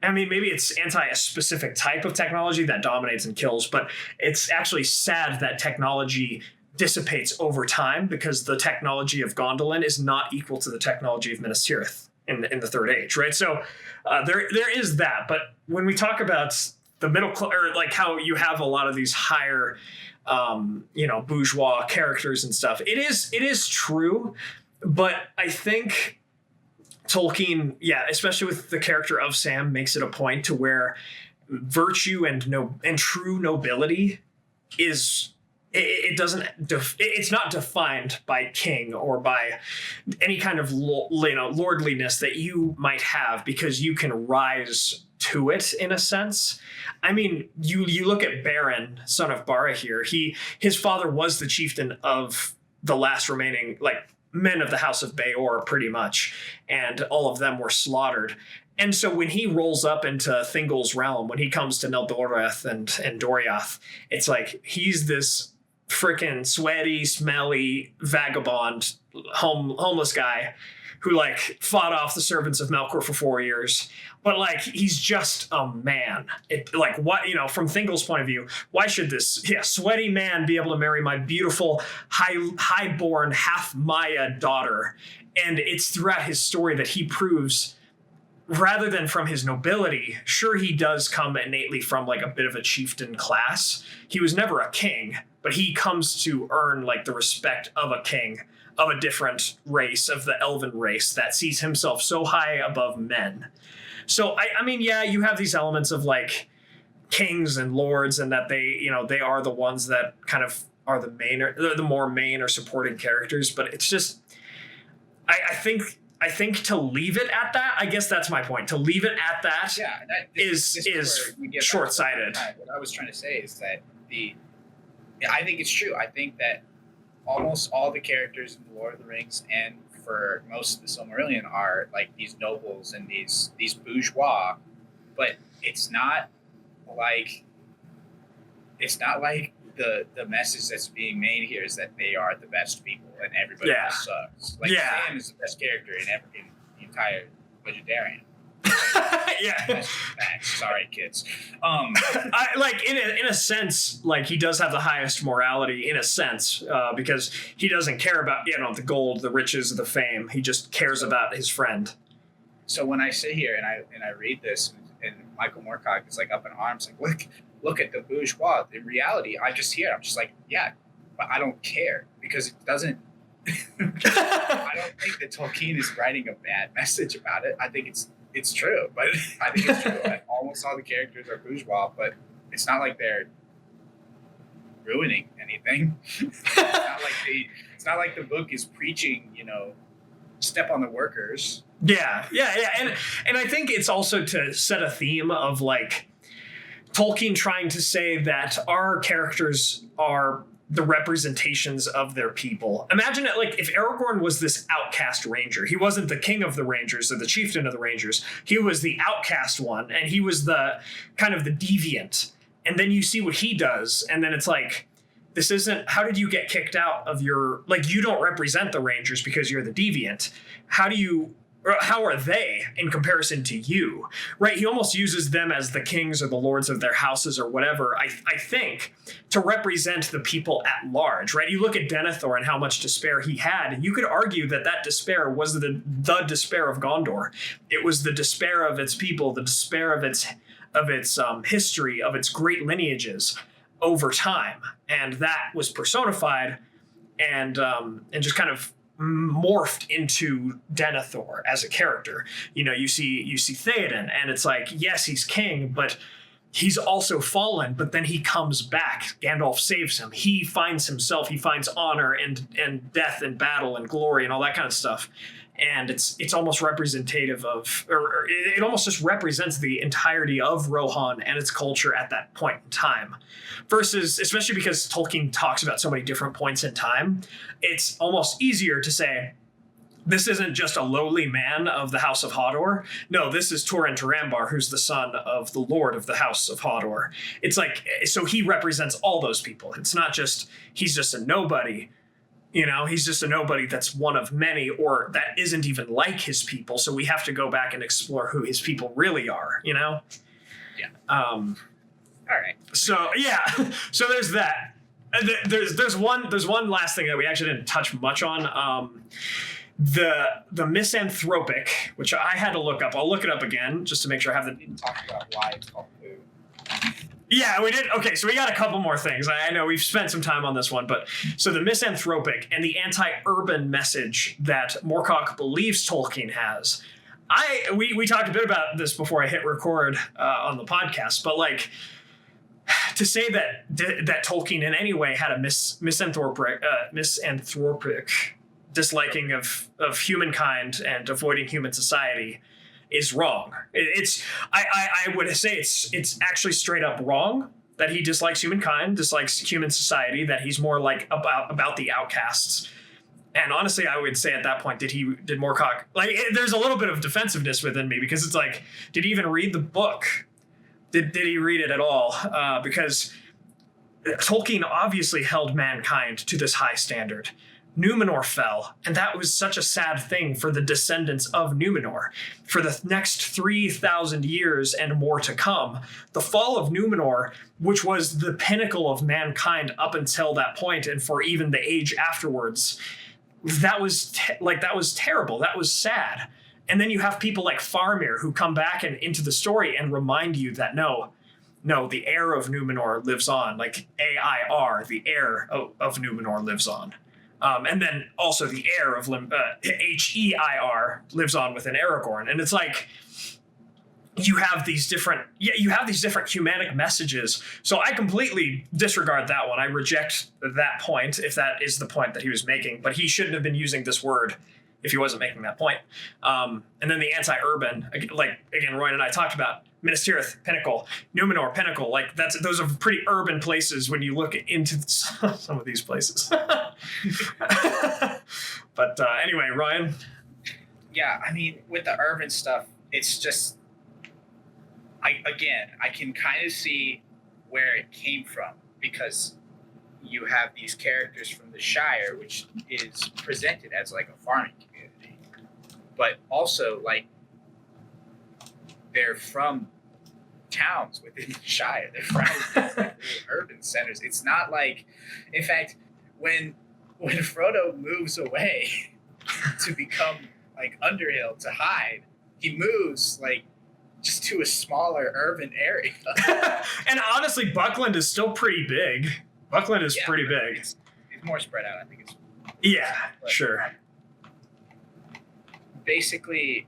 Maybe it's anti a specific type of technology that dominates and kills, but it's actually sad that technology dissipates over time because the technology of Gondolin is not equal to the technology of Minas Tirith in the Third Age, right? So there is that. But when we talk about the middle or like how you have a lot of these higher bourgeois characters and stuff, it is true, but I think Tolkien, especially with the character of Sam, makes it a point to where virtue and true nobility is it's not defined by king or by any kind of lordliness that you might have, because you can rise to it in a sense. I mean, you look at Beren, son of Barahir. His father was the chieftain of the last remaining men of the House of Beor, pretty much, and all of them were slaughtered. And so when he rolls up into Thingol's realm, when he comes to Neldoreth and Doriath, it's like he's this freaking sweaty, smelly, vagabond, homeless guy who fought off the servants of Melkor for 4 years. But he's just a man. From Thingol's point of view, why should this sweaty man be able to marry my beautiful highborn half Maya daughter? And it's throughout his story that he proves, rather than from his nobility, sure, he does come innately from a bit of a chieftain class. He was never a king, but he comes to earn the respect of a king of a different race, of the elven race that sees himself so high above men. So you have these elements of kings and lords, and that they are the ones that kind of are the main or the more main or supporting characters. But it's just, I think to leave it at that, I guess that's my point. To leave it at that, is short-sighted. What I was trying to say is that I think it's true. I think that almost all the characters in The Lord of the Rings, and for most of the Silmarillion, are these nobles and these bourgeois, but it's not like the message that's being made here is that they are the best people and everybody else sucks. Sam is the best character in the entire Legendarian. Sorry, kids. In a sense, he does have the highest morality in a sense, because he doesn't care about the gold, the riches, the fame. He just cares about his friend. So when I sit here and I read this, and Michael Moorcock is up in arms, look at the bourgeois. In reality, I'm just but I don't care, because it doesn't. I don't think that Tolkien is writing a bad message about it. I think it's true, but I think it's true. Almost all the characters are bourgeois, but it's not like they're ruining anything. It's not like the book is preaching, step on the workers. Yeah. And I think it's also to set a theme of Tolkien trying to say that our characters are the representations of their people. Imagine it if Aragorn was this outcast ranger. He wasn't the king of the rangers or the chieftain of the rangers. He was the outcast one, and he was the kind of the deviant. And then you see what he does, and then it's this isn't, how did you get kicked out of your, you don't represent the rangers because you're the deviant. How are they in comparison to you, right? He almost uses them as the kings or the lords of their houses or whatever, I think, to represent the people at large, right? You look at Denethor and how much despair he had. You could argue that despair was the despair of Gondor. It was the despair of its people, the despair of its history, of its great lineages over time. And that was personified and just kind of morphed into Denethor as a character. You see Theoden, and it's yes, he's king, but he's also fallen, but then he comes back. Gandalf saves him. He finds himself, he finds honor and death and battle and glory and all that kind of stuff. And it's almost representative of, or it almost just represents the entirety of Rohan and its culture at that point in time. Versus, especially because Tolkien talks about so many different points in time, it's almost easier to say, this isn't just a lowly man of the House of Hodor. No, this is Turin Turambar, who's the son of the Lord of the House of Hodor. It's like, so he represents all those people. It's not just, he's just a nobody. He's just a nobody that's one of many, or that isn't even like his people. So we have to go back and explore who his people really are, Yeah. All right. So, yeah. So there's that. There's one last thing that we actually didn't touch much on. The misanthropic, which I had to look up. I'll look it up again just to make sure I have the. We didn't talk about why it's called food. Yeah, we did. Okay, so we got a couple more things. I know we've spent some time on this one, but so the misanthropic and the anti-urban message that Moorcock believes Tolkien has. We talked a bit about this before I hit record on the podcast, but like to say that Tolkien in any way had a misanthropic disliking of humankind and avoiding human society is wrong. I would say it's actually straight up wrong that he dislikes humankind, dislikes human society, that he's more like about the outcasts. And honestly, I would say at that point, did Moorcock, there's a little bit of defensiveness within me, because it's like, did he even read the book? Did he read it at all? Because Tolkien obviously held mankind to this high standard. Númenor fell, and that was such a sad thing for the descendants of Númenor. For the next 3,000 years and more to come, the fall of Númenor, which was the pinnacle of mankind up until that point, and for even the age afterwards, that was terrible. That was sad. And then you have people like Faramir who come back and into the story and remind you that no, the heir of Númenor lives on. Like AIR, the heir of Númenor lives on. And then also the heir of HEIR lives on within Aragorn. And it's like, you have these different humanic messages. So I completely disregard that one. I reject that point, if that is the point that he was making. But he shouldn't have been using this word if he wasn't making that point. And then the anti-urban, like, again, Roy and I talked about Minas Tirith, Pinnacle, Númenor, Pinnacle. Like, those are pretty urban places when you look into some of these places. But anyway, Ryan. Yeah, I mean, with the urban stuff, it's just, I can kind of see where it came from, because you have these characters from the Shire, which is presented as like a farming community, but also like they're from towns within the Shire. They're from like, urban centers. It's not like, in fact, when Frodo moves away to become like Underhill to hide, he moves like just to a smaller urban area. And honestly, Buckland is still pretty big. Buckland is pretty big. It's more spread out. I think it's. Yeah, sure. Basically,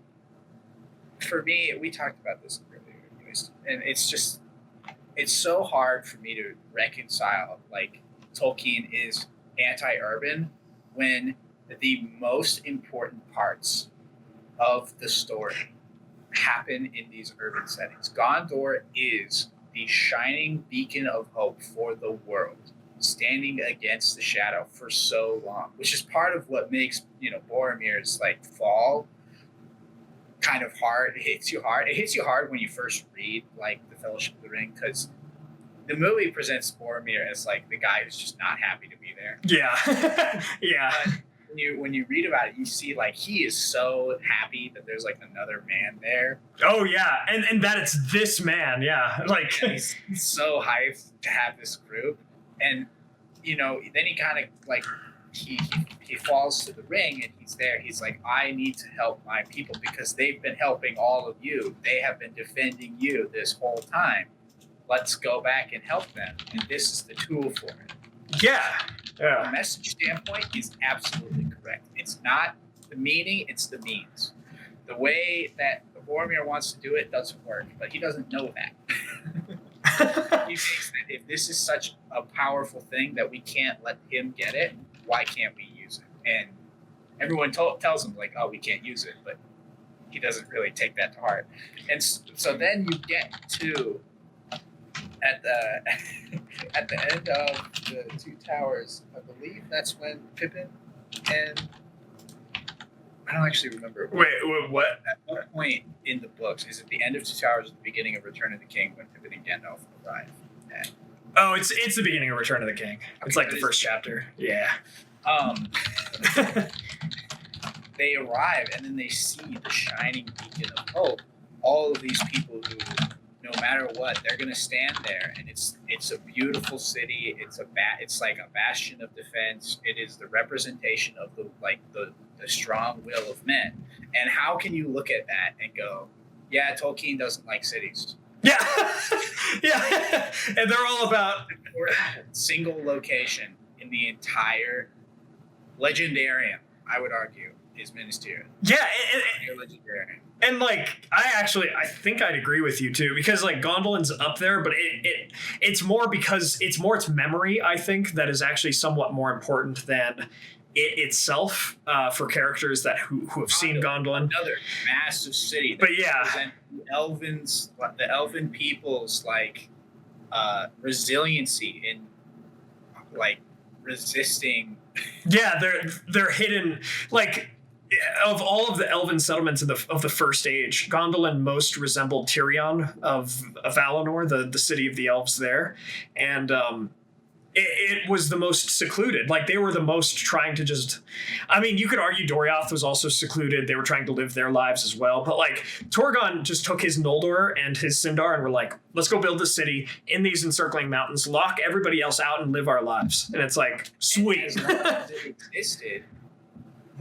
for me, we talked about this earlier, and it's so hard for me to reconcile, like, Tolkien is anti-urban when the most important parts of the story happen in these urban settings. Gondor is the shining beacon of hope for the world, standing against the shadow for so long, which is part of what makes, Boromir's like fall kind of hard. It hits you hard. It hits you hard when you first read like The Fellowship of the Ring, because the movie presents Boromir as like the guy who's just not happy to be there. Yeah. Yeah. But when you read about it, you see like he is so happy that there's like another man there. Oh yeah, and that it's this man. Yeah, like and he's so hyped to have this group, and then he kind of like he falls to the ring, and he's there. He's like, I need to help my people because they've been helping all of you. They have been defending you this whole time. Let's go back and help them, and this is the tool for it. Yeah. From a message standpoint, he's absolutely correct. It's not the meaning, it's the means. The way that Boromir wants to do it doesn't work, but he doesn't know that. He thinks that if this is such a powerful thing that we can't let him get it, why can't we use it? And everyone tells him, like, oh, we can't use it, but he doesn't really take that to heart. And so then you get to at the end of the Two Towers, I believe that's when Pippin and I don't actually remember. Wait, what? At what point in the books is it the end of Two Towers or the beginning of Return of the King when Pippin and Gandalf arrive? Oh, it's the beginning of Return of the King. It's like the first chapter. Yeah. They arrive and then they see the shining beacon of hope. All of these people who, no matter what, they're gonna stand there, and it's a beautiful city. It's like a bastion of defense. It is the representation of the strong will of men. And how can you look at that and go, yeah, Tolkien doesn't like cities? Yeah, yeah, and they're all about single location in the entire Legendarium. I would argue is Ministerial. Yeah, Legendarium. and like I think I'd agree with you too, because like Gondolin's up there, but it's more because it's memory, I think, that is actually somewhat more important than it itself for characters that who have seen Gondolin. Another massive city. But yeah, the elven people's resiliency in like resisting. Yeah, they're hidden. Like of all of the elven settlements of the First Age, Gondolin most resembled Tirion of Valinor, the city of the elves there, and it was the most secluded. Like they were the most trying to just. I mean, you could argue Doriath was also secluded. They were trying to live their lives as well. But like Torgon just took his Noldor and his Sindar and were like, let's go build a city in these encircling mountains, lock everybody else out, and live our lives. And it's like sweet. As long as it existed,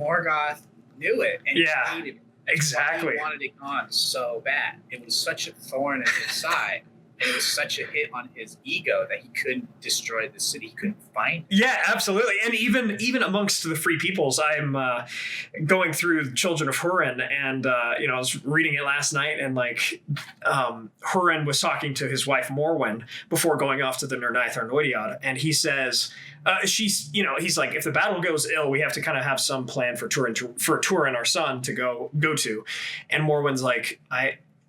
Morgoth knew it and hated it. Exactly. He wanted it gone so bad. It was such a thorn in his side. And it was such a hit on his ego that he couldn't destroy the city. He couldn't find it. Yeah, absolutely. And even amongst the free peoples, I'm going through Children of Hurin, and I was reading it last night, and like Hurin was talking to his wife Morwen before going off to the Nirnaeth Arnoediad, and he says he's like, if the battle goes ill, we have to kind of have some plan for Turin, our son, to go to. And Morwen's like,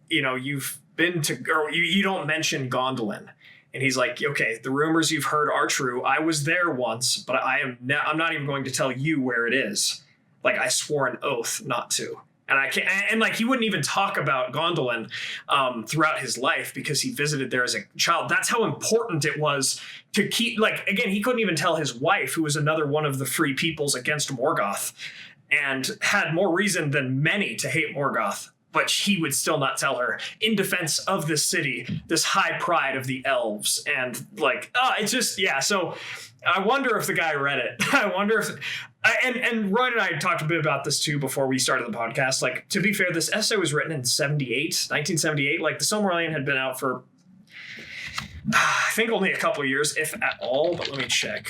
you've been to, or you don't mention Gondolin. And he's like, okay, the rumors you've heard are true. I was there once, but I'm not even going to tell you where it is. Like I swore an oath not to. And I can't, and like he wouldn't even talk about Gondolin throughout his life because he visited there as a child. That's how important it was to keep, like, again, he couldn't even tell his wife, who was another one of the free peoples against Morgoth and had more reason than many to hate Morgoth. But he would still not tell her in defense of this city, this high pride of the elves. And like, it's just, yeah. So I wonder if the guy read it. I wonder if, and Ryan and I talked a bit about this too before we started the podcast. Like, to be fair, this essay was written in 1978. Like the Silmarillion had been out for, I think, only a couple of years, if at all. But let me check.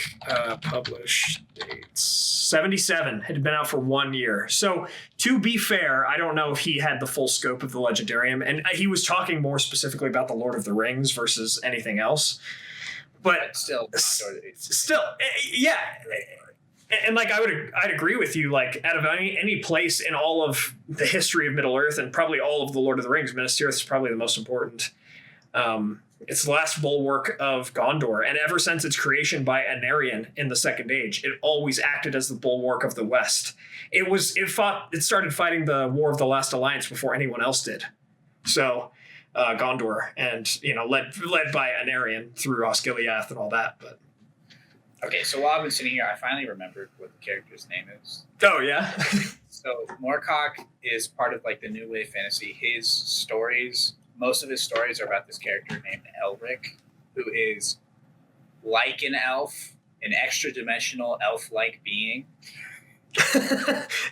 Published dates. 1977, had been out for 1 year. So to be fair, I don't know if he had the full scope of the Legendarium, and he was talking more specifically about the Lord of the Rings versus anything else. But still, yeah. And like I'd agree with you. Like out of any place in all of the history of Middle Earth, and probably all of the Lord of the Rings, Minas Tirith is probably the most important. It's the last bulwark of Gondor, and ever since its creation by Anarion in the Second Age, it always acted as the bulwark of the West. It started fighting the War of the Last Alliance before anyone else did. So, Gondor, and led by Anarion through Osgiliath and all that. But okay, so while I've been sitting here, I finally remembered what the character's name is. Oh yeah. So Moorcock is part of like the New Wave fantasy. Most of his stories are about this character named Elric, who is like an elf, an extra-dimensional elf-like being.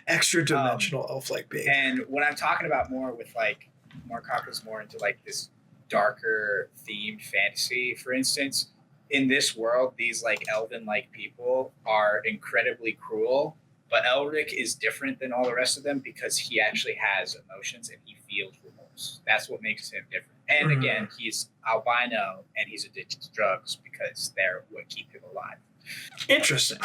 Extra-dimensional elf-like being. And what I'm talking about more with like, Moorcock was more into like this darker themed fantasy. For instance, in this world, these like elven-like people are incredibly cruel, but Elric is different than all the rest of them because he actually has emotions and he feels remorse. That's what makes him different. And again, he's albino and he's addicted to drugs because they're what keep him alive. Interesting.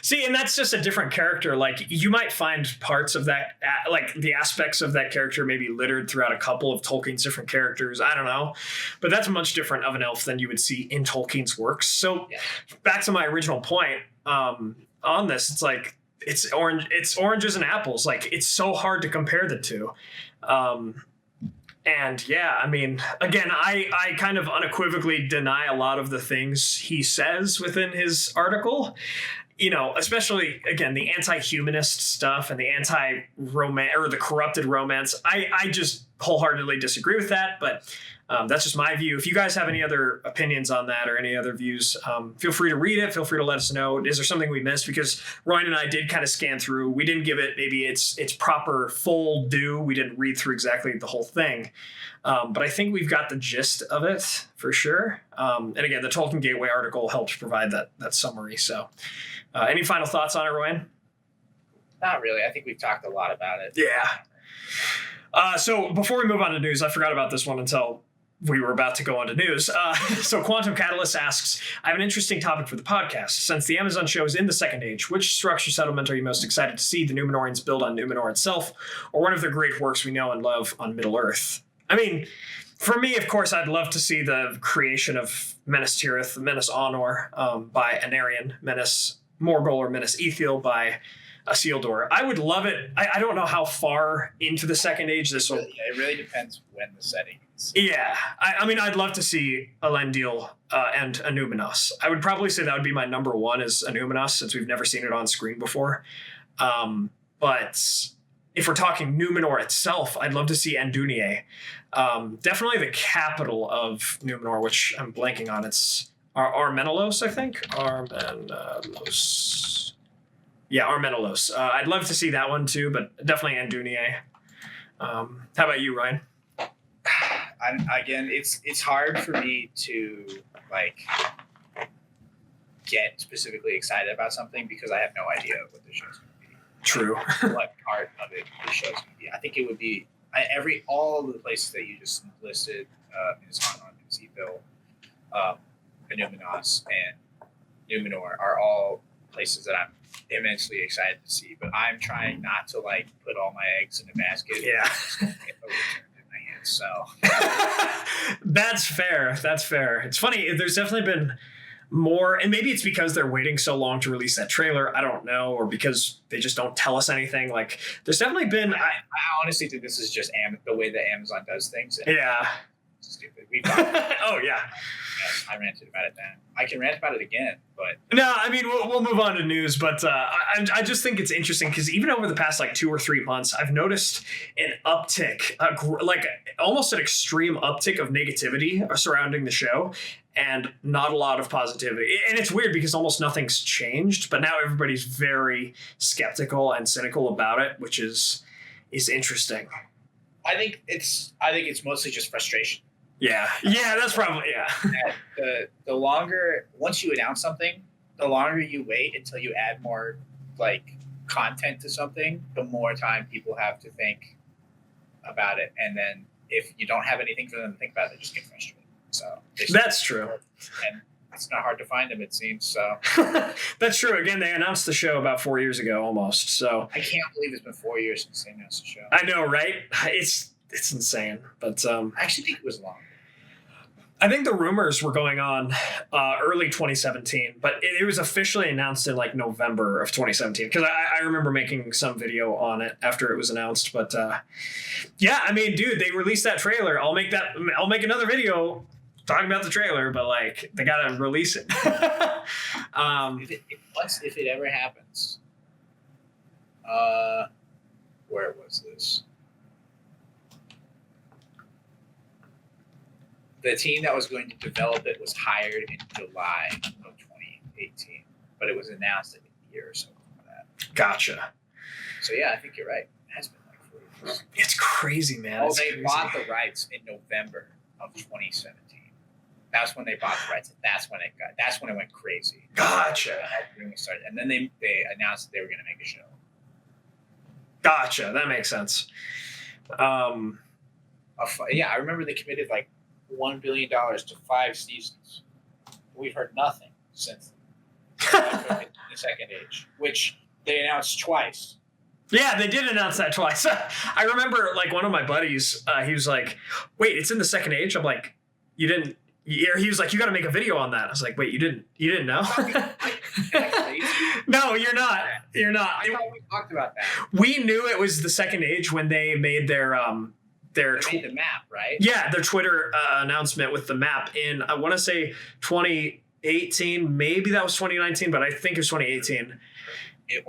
See, and that's just a different character. Like you might find parts of that, like the aspects of that character maybe littered throughout a couple of Tolkien's different characters. I don't know, but that's much different of an elf than you would see in Tolkien's works. So back to my original point on this, it's like, it's oranges and apples. Like, it's so hard to compare the two. And yeah, I mean, again, I kind of unequivocally deny a lot of the things he says within his article. You know, especially, again, the anti-humanist stuff and the anti-romance or the corrupted romance. I just wholeheartedly disagree with that, but that's just my view. If you guys have any other opinions on that or any other views, feel free to read it. Feel free to let us know. Is there something we missed? Because Ryan and I did kind of scan through. We didn't give it maybe its proper full due. We didn't read through exactly the whole thing. But I think we've got the gist of it for sure. And again, the Tolkien Gateway article helped provide that summary. So any final thoughts on it, Ryan? Not really. I think we've talked a lot about it. Yeah. So before we move on to news, I forgot about this one until we were about to go on to news. So QuantumCatalyst asks, I have an interesting topic for the podcast. Since the Amazon show is in the Second Age, which structure settlement are you most excited to see the Númenóreans build on Númenor itself, or one of their great works we know and love on Middle-earth? I mean, for me, of course, I'd love to see the creation of Minas Tirith, Minas Anor by Anarion, Minas Morgul, or Minas Ithil by Isildur. I would love it. I don't know how far into the Second Age this will... Yeah, it really depends when the setting is. Yeah. I mean, I'd love to see Elendil and Anúminas. I would probably say that would be my number one is Anúminas, since we've never seen it on screen before. But if we're talking Númenor itself, I'd love to see Andúnië. Definitely the capital of Númenor, which I'm blanking on. It's Armenelos, I think. Armenelos. Yeah, Armenelos. I'd love to see that one too, but definitely Andúnië. How about you, Ryan? Again, it's hard for me to like get specifically excited about something because I have no idea what the show's going to be. True. What part of it the show's going to be. I think it would be all of the places that you just listed, Minas Anor, Minas Ithil, Anúminas, and Númenor are all places that I'm immensely excited to see, but I'm trying not to like put all my eggs in a basket. Yeah. Get overturned in my hands. So That's fair. It's funny. There's definitely been more, and maybe it's because they're waiting so long to release that trailer. I don't know, or because they just don't tell us anything. Like, there's definitely been. I honestly think this is just the way that Amazon does things. Yeah. Stupid. We talked. Oh yeah. I ranted about it then. I can rant about it again, but no, I mean we'll move on to news, but I just think it's interesting because even over the past like 2 or 3 months, I've noticed an uptick, like almost an extreme uptick of negativity surrounding the show, and not a lot of positivity. And it's weird because almost nothing's changed, but now everybody's very skeptical and cynical about it, which is interesting. I think it's mostly just frustration. Yeah, that's probably The longer, once you announce something, the longer you wait until you add more like content to something, the more time people have to think about it. And then if you don't have anything for them to think about, they just get frustrated. So that's true. And it's not hard to find them, it seems. So that's true. Again, they announced the show about 4 years ago, almost. So I can't believe it's been 4 years since they announced the show. I know, right? It's insane. But I actually think it was long. I think the rumors were going on early 2017, but it was officially announced in like November of 2017 because I remember making some video on it after it was announced. But yeah, I mean, dude, they released that trailer. I'll make another video talking about the trailer, but like they gotta release it. If it ever happens, where was this? The team that was going to develop it was hired in July of 2018, but it was announced in a year or so before that. Gotcha. So yeah, I think you're right. It has been like 4 years. It's crazy, man. They bought the rights in November of 2017. That's when they bought the rights. That's when it went crazy. Gotcha. Started, and then they announced that they were going to make a show. Gotcha. That makes sense. Yeah, I remember they committed like $1 billion to 5 seasons. We've heard nothing since the Second Age, which they announced twice. Yeah, they did announce that twice. I remember like one of my buddies, he was like, wait, it's in the Second Age? I'm like, you didn't he was like, you got to make a video on that. I was like, wait, you didn't know? No, you're not. You're not. I thought we talked about that. We knew it was the Second Age when they made their the map, right? Yeah, their Twitter announcement with the map in, I want to say 2018, maybe that was 2019, but I think it was 2018.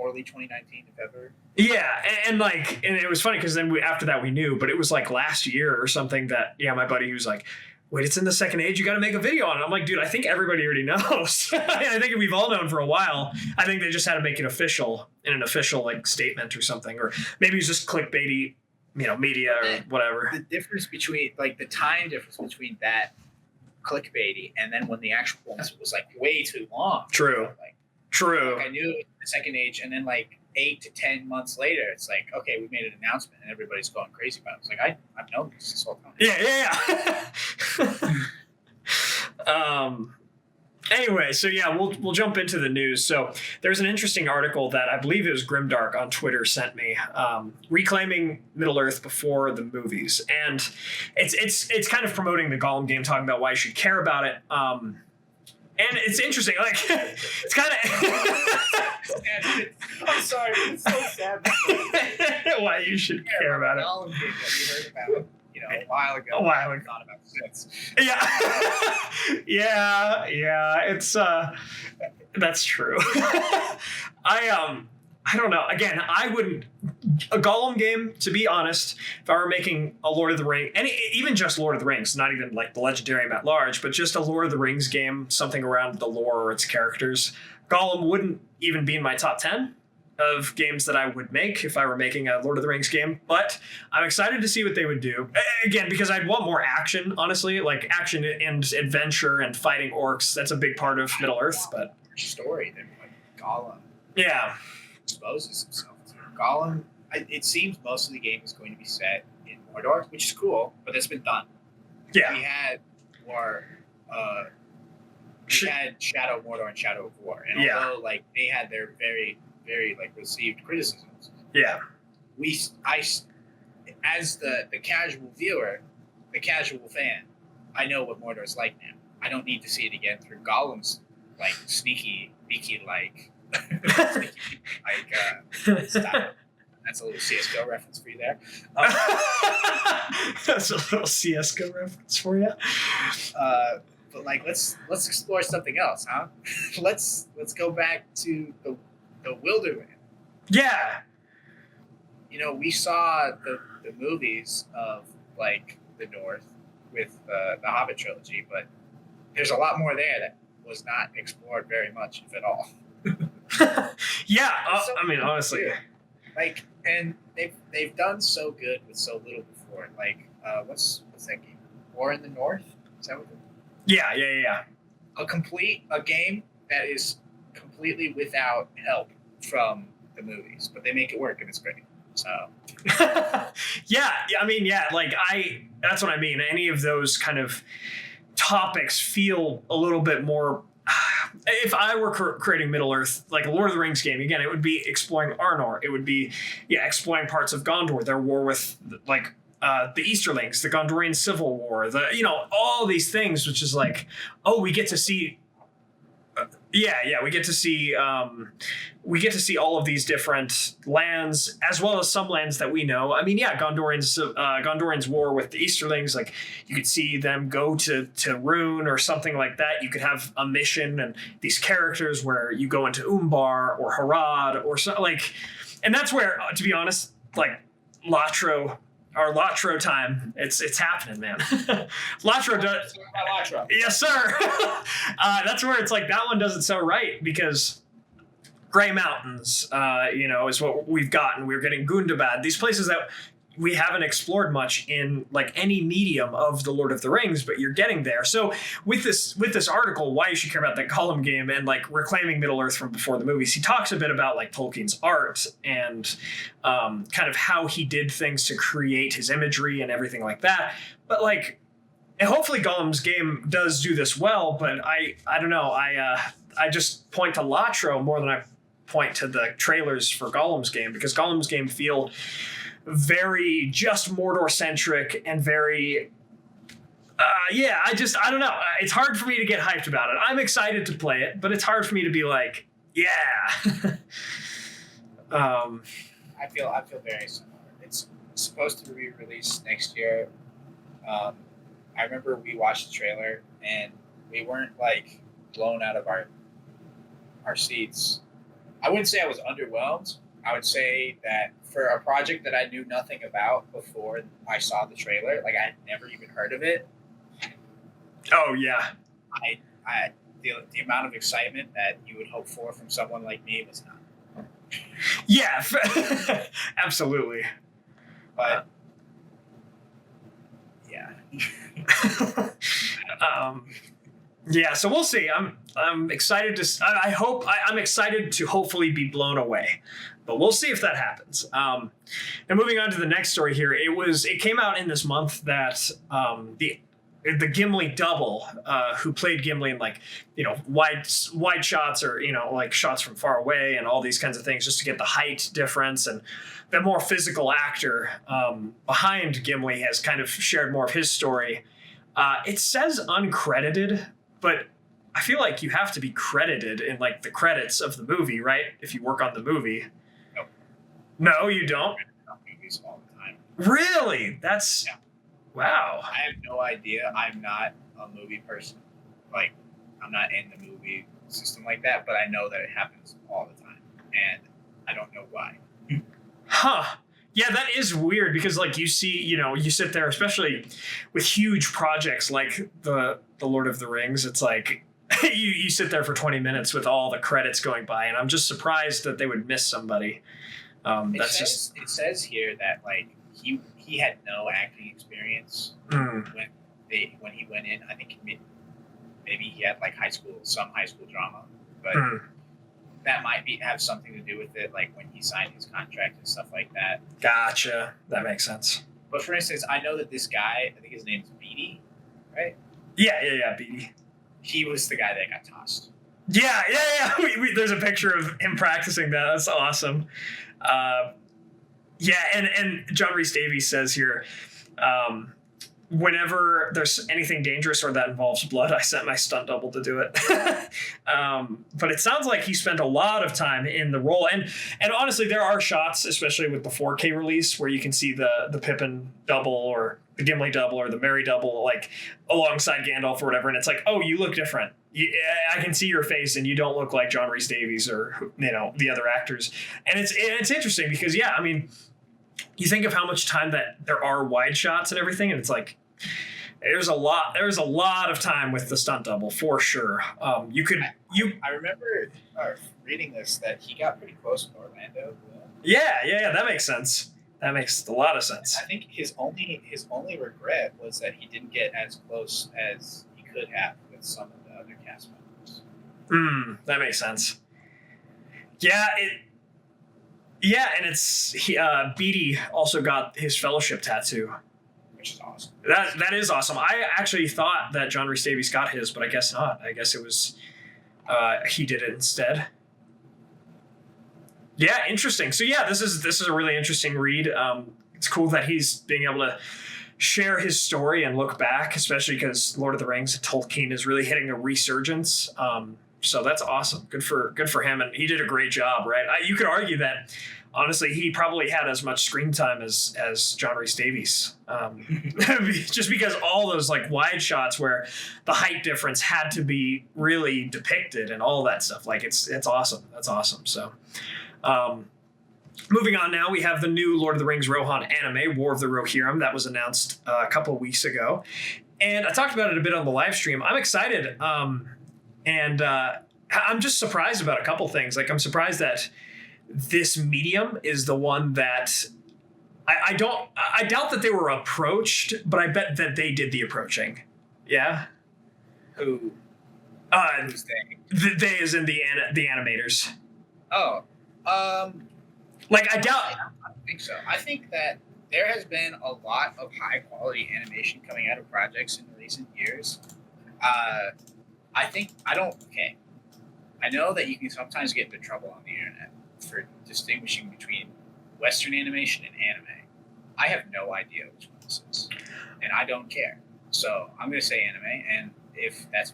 Early 2019, if ever. Yeah, and it was funny because then after that we knew, but it was like last year or something that, my buddy, he was like, wait, it's in the Second Age, you got to make a video on it. I'm like, dude, I think everybody already knows. I think we've all known for a while. I think they just had to make it official in an official like statement or something, or maybe it's just clickbaity, media or whatever. The difference between the time difference between that clickbaity and then when the actual one was like way too long. True. True. I knew it was the Second Age, and then 8 to 10 months later, it's like, okay, we made an announcement, and everybody's going crazy about it. It's like, I've known this whole time. Yeah. Anyway, so we'll jump into the news. So there's an interesting article that I believe it was Grimdark on Twitter sent me, reclaiming Middle Earth before the movies, and it's kind of promoting the Gollum game, talking about why you should care about it. And it's interesting, it's kind of. I'm sorry, it's so sad. Why you should care about it. Gollum game that we heard about, a while ago. Not about since. Yeah. Yeah. It's that's true. I don't know. Again, I wouldn't. A Gollum game, to be honest, if I were making a Lord of the Rings, even just Lord of the Rings, not even like the Legendarium at large, but just a Lord of the Rings game, something around the lore or its characters, Gollum wouldn't even be in my top 10 of games that I would make if I were making a Lord of the Rings game. But I'm excited to see what they would do. Again, because I'd want more action, honestly, like action and adventure and fighting orcs. That's a big part of Middle Earth. But story than Gollum. Yeah. Exposes himself to. Gollum, it seems most of the game is going to be set in Mordor, which is cool, but that's been done. Yeah. We had Shadow of Mordor and Shadow of War, and although they had their very, very received criticisms, as the casual viewer, the casual fan, I know what Mordor is like now. I don't need to see it again through Gollum's sneaky, beaky style. That's a little CSGO reference for you there. That's a little CSGO reference for you. But let's explore something else, huh? let's go back to the Wilderland. Yeah. We saw the movies of the North with the Hobbit trilogy, but there's a lot more there that was not explored very much, if at all. Yeah, I mean, honestly, and they've done so good with so little before. What's that game? War in the North? Is that what? Yeah. A game that is completely without help from the movies, but they make it work and it's great. So. Yeah. I mean, that's what I mean. Any of those kind of topics feel a little bit more. If I were creating Middle Earth, like a Lord of the Rings game, again, it would be exploring Arnor. It would be, exploring parts of Gondor, their war with the Easterlings, the Gondorian Civil War, all these things, which is we get to see. We get to see all of these different lands, as well as some lands that we know. I mean, Gondorian's war with the Easterlings, you could see them go to Rune or something like that. You could have a mission and these characters where you go into Umbar or Harad or so, and that's where, to be honest, LOTRO time. It's happening, man. LOTRO does. LOTRO. Yes, sir. That's where it's that one does it so right, because Grey Mountains, is what we've gotten. We're getting Gundabad. These places that we haven't explored much in any medium of the Lord of the Rings, but you're getting there. So with this article, why you should care about the Gollum game and reclaiming Middle Earth from before the movies, he talks a bit about Tolkien's art and kind of how he did things to create his imagery and everything like that. But and hopefully Gollum's game does do this well, but I don't know. I just point to LOTRO more than I point to the trailers for Gollum's game, because Gollum's game feel very just Mordor centric and very Yeah, I don't know. It's hard for me to get hyped about it. I'm excited to play it, but it's hard for me to be like, yeah. I feel very similar. It's supposed to be released next year. I remember we watched the trailer and we weren't like blown out of our seats. I wouldn't say I was underwhelmed. I would say that for a project that I knew nothing about before I saw the trailer, like I had never even heard of it. Oh yeah. The amount of excitement that you would hope for from someone like me was not. Yeah, absolutely. But yeah. Yeah, so we'll see. I'm excited to. I'm excited to hopefully be blown away, but we'll see if that happens. And moving on to the next story here, it came out in this month that the Gimli double, who played Gimli in like wide shots or like shots from far away and all these kinds of things just to get the height difference, and the more physical actor behind Gimli has kind of shared more of his story. It says uncredited, but I feel like you have to be credited in like the credits of the movie, right? If you work on the movie. Nope. No, you don't? Movies all the time. Really? That's... Yeah. Wow. I have no idea. I'm not a movie person. Like, I'm not in the movie system like that, but I know that it happens all the time. And I don't know why. Huh. Yeah, that is weird because like you see, you sit there, especially with huge projects like the Lord of the Rings, it's like you sit there for 20 minutes with all the credits going by, and I'm just surprised that they would miss somebody. It says here that like he had no acting experience when he went in. I think maybe he had like some high school drama, but that might have something to do with it, like when he signed his contract and stuff like that. Gotcha. That makes sense. But for instance, I know that this guy, I think his name's Beatty, right? Yeah, Beatty. He was the guy that got tossed. Yeah. There's a picture of him practicing that. That's awesome. Yeah, and John Rhys Davies says here, whenever there's anything dangerous or that involves blood, I sent my stunt double to do it. But it sounds like he spent a lot of time in the role. And honestly, there are shots, especially with the 4K release, where you can see the Pippin double or the Gimli double or the Merry double, like alongside Gandalf or whatever. And it's like, oh, you look different. I can see your face and you don't look like John Rhys Davies or, the other actors. And it's interesting because, yeah, I mean, you think of how much time that there are wide shots and everything, and it's like there's a lot of time with the stunt double for sure. I remember reading this that he got pretty close with Orlando. Yeah, that makes sense. That makes a lot of sense. I think his only regret was that he didn't get as close as he could have with some of the other cast members. That makes sense. Yeah, and it's Beatty also got his fellowship tattoo, which is awesome. That is awesome. I actually thought that John Rhys Davies got his, but I guess not. I guess it was he did it instead. Yeah, interesting. So yeah, this is a really interesting read. It's cool that he's being able to share his story and look back, especially because Lord of the Rings, Tolkien is really hitting a resurgence. So that's awesome. Good for him, and he did a great job, right? You could argue that honestly, he probably had as much screen time as John Rhys Davies, just because all those like wide shots where the height difference had to be really depicted and all that stuff. Like it's awesome. That's awesome. So. Moving on now, we have the new Lord of the Rings Rohan anime, War of the Rohirrim, that was announced a couple of weeks ago. And I talked about it a bit on the live stream. I'm excited. And I'm just surprised about a couple things. Like, I'm surprised that this medium is the one that I doubt that they were approached, but I bet that they did the approaching. Yeah. Who? Who's they? They is in the animators. Oh. Like, I doubt. I don't think so. I think that there has been a lot of high quality animation coming out of projects in recent years. I know that you can sometimes get into trouble on the internet for distinguishing between Western animation and anime. I have no idea which one this is, and I don't care. So I'm gonna say anime, and if that's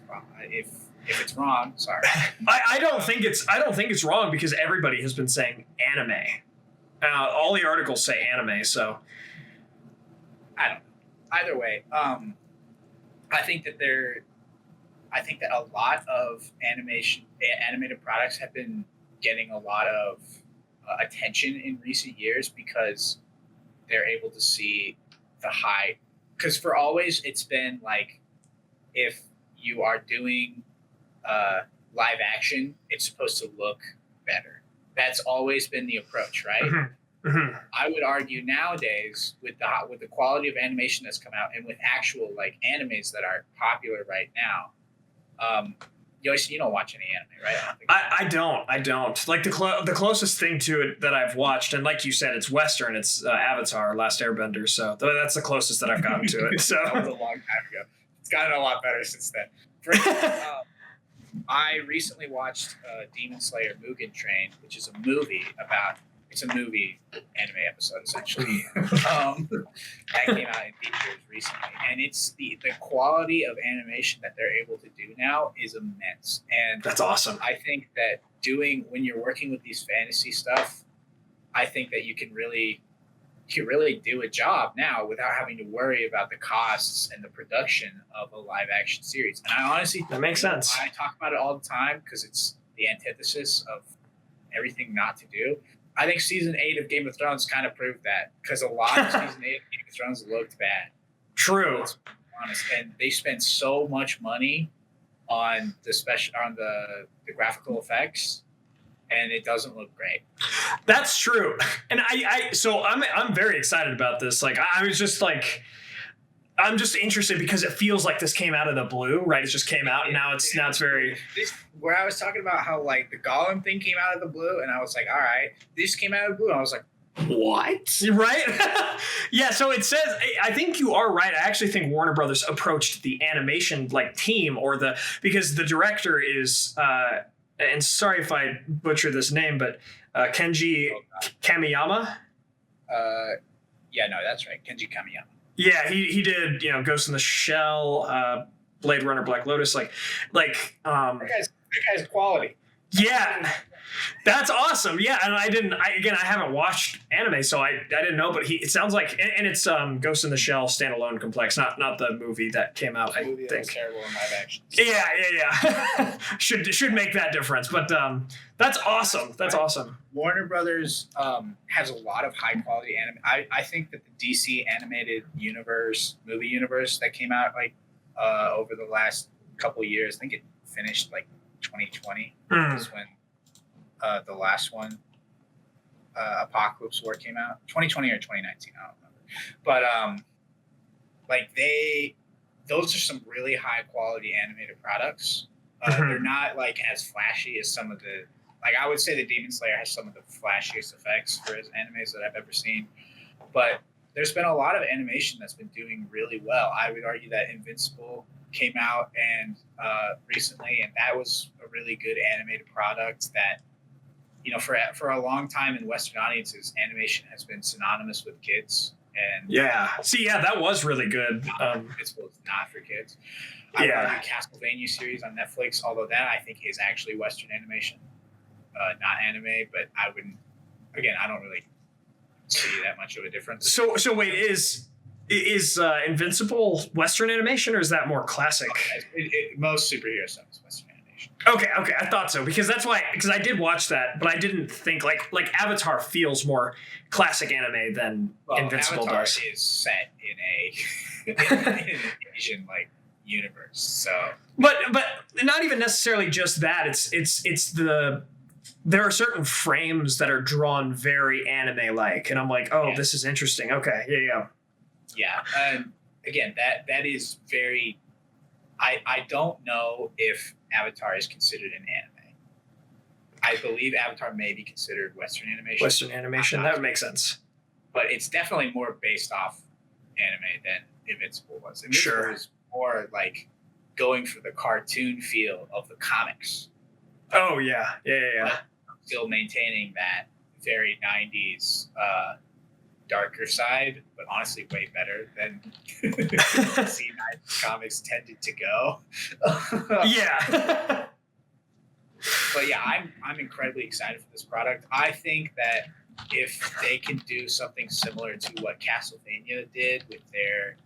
if it's wrong, sorry. I don't think it's wrong because everybody has been saying anime. All the articles say anime, so I don't know. Either way, I think that a lot of animated products have been getting a lot of attention in recent years because they're able to see the high. Because for always it's been like, if you are doing live action, it's supposed to look better. That's always been the approach, right? Mm-hmm. Mm-hmm. I would argue nowadays with the quality of animation that's come out and with actual like animes that are popular right now. You don't watch any anime, right? I don't. Like the closest thing to it that I've watched, and like you said, it's Western. It's Avatar: Last Airbender. So that's the closest that I've gotten to it. So that was a long time ago. It's gotten a lot better since then. For instance, I recently watched Demon Slayer Mugen Train, which is a movie about. It's a movie anime episode, essentially. That came out in theaters recently. And it's the quality of animation that they're able to do now is immense. And that's awesome. I think that when you're working with these fantasy stuff, I think that you can really do a job now without having to worry about the costs and the production of a live action series. And I honestly that makes sense. I talk about it all the time because it's the antithesis of everything not to do. I think season 8 of Game of Thrones kind of proved that because a lot of season 8 of Game of Thrones looked bad. True. Let's be honest, and they spent so much money on the graphical effects, and it doesn't look great. That's true, and I'm very excited about this. Like I was just like. I'm just interested because it feels like this came out of the blue, right? It just came out, and now it's very. Where I was talking about how like the Gollum thing came out of the blue, and I was like, all right, this came out of the blue, and I was like, what? Right? Yeah. So it says. I think you are right. I actually think Warner Brothers approached the animation like team because the director is. And sorry if I butcher this name, but Kenji Kamiyama. Yeah, no, that's right, Kenji Kamiyama. Yeah, he did, Ghost in the Shell, Blade Runner, Black Lotus, that guy's quality. Yeah, that's awesome. Yeah, and I haven't watched anime, so I didn't know, but it sounds like, and it's Ghost in the Shell standalone complex, not the movie that came out. The movie that was terrible in live action. Yeah. should make that difference, but that's awesome. That's awesome. Warner Brothers has a lot of high quality anime. I think that the DC animated movie universe that came out over the last couple of years, I think it finished 2020 is when the last one, Apocalypse War, came out. 2020 or 2019, I don't remember. But those are some really high quality animated products. They're not as flashy as some of the. I would say that Demon Slayer has some of the flashiest effects for his animes that I've ever seen. But there's been a lot of animation that's been doing really well. I would argue that Invincible came out recently, and that was a really good animated product that, for a long time in Western audiences, animation has been synonymous with kids. And that was really good. Invincible is not for kids. I would argue Castlevania series on Netflix, although that I think is actually Western animation. Not anime, but I don't really see that much of a difference. So wait, is Invincible Western animation, or is that more classic? Most superhero stuff is Western animation. Okay, I thought so because I did watch that, but I didn't think like Avatar feels more classic anime than Invincible Avatar does. Is set in an Asian universe, so. But not even necessarily just that. It's there are certain frames that are drawn very anime-like, and I'm like, this is interesting. Okay, yeah. And again, that is very. I don't know if Avatar is considered an anime. I believe Avatar may be considered Western animation. Western animation, that would make sense. But it's definitely more based off anime than Invincible was. Sure. Was more going for the cartoon feel of the comics. Oh yeah. But still maintaining that very 90s darker side, but honestly way better than C9 comics tended to go. Yeah. But yeah, I'm incredibly excited for this product. I think that if they can do something similar to what Castlevania did with their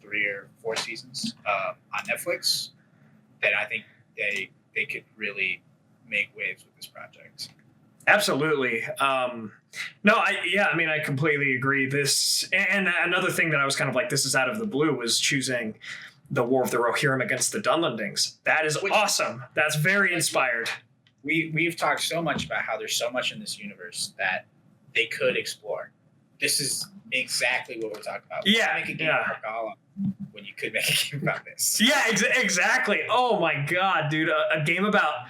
3 or 4 seasons on Netflix, then I think they could really make waves with this project. Absolutely. No, I completely agree. This, and another thing that I was kind of like, this is out of the blue, was choosing the War of the Rohirrim against the Dunlendings. That is awesome. That's very inspired. We've talked so much about how there's so much in this universe that they could explore. This is exactly what we're talking about. Yeah, make a game about Gollum when you could make a game about this. Yeah, exactly. Oh my god, dude, a game about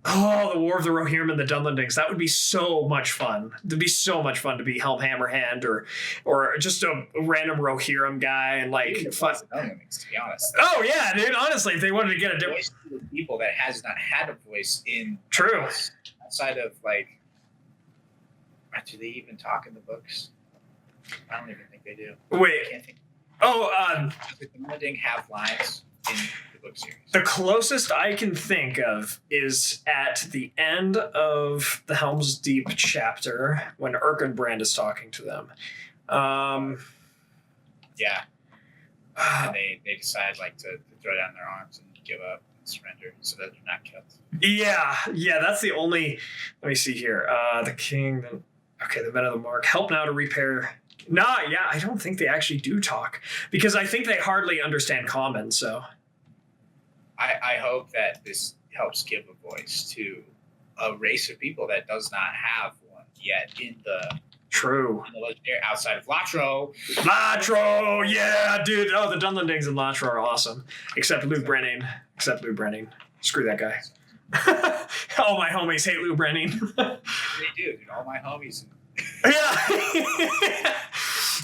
the War of the Rohirrim and the Dunlendings. That would be so much fun. It'd be so much fun to be Helm Hammerhand or just a random Rohirrim guy and like fun. Dunlendings, to be honest. Oh yeah, dude. Honestly, if they wanted to get a different voice to people that has not had a voice in true outside of like, do they even talk in the books? I don't even think they do. Wait. I can't think. The Dunlending have lines in the book series. The closest I can think of is at the end of the Helm's Deep chapter when Erkenbrand is talking to them. Yeah. And they decide like to throw down their arms and give up and surrender so that they're not killed. Yeah, that's the only. Let me see here. The king. The men of the mark help now to repair. I don't think they actually do talk because I think they hardly understand common. So, I hope that this helps give a voice to a race of people that does not have one yet in the legendary outside of LOTRO. Yeah, dude. Oh, the Dunlendings and LOTRO are awesome. Except Lou Brenning. Screw that guy. All my homies hate Lou Brenning. They do, dude. All my homies. Yeah.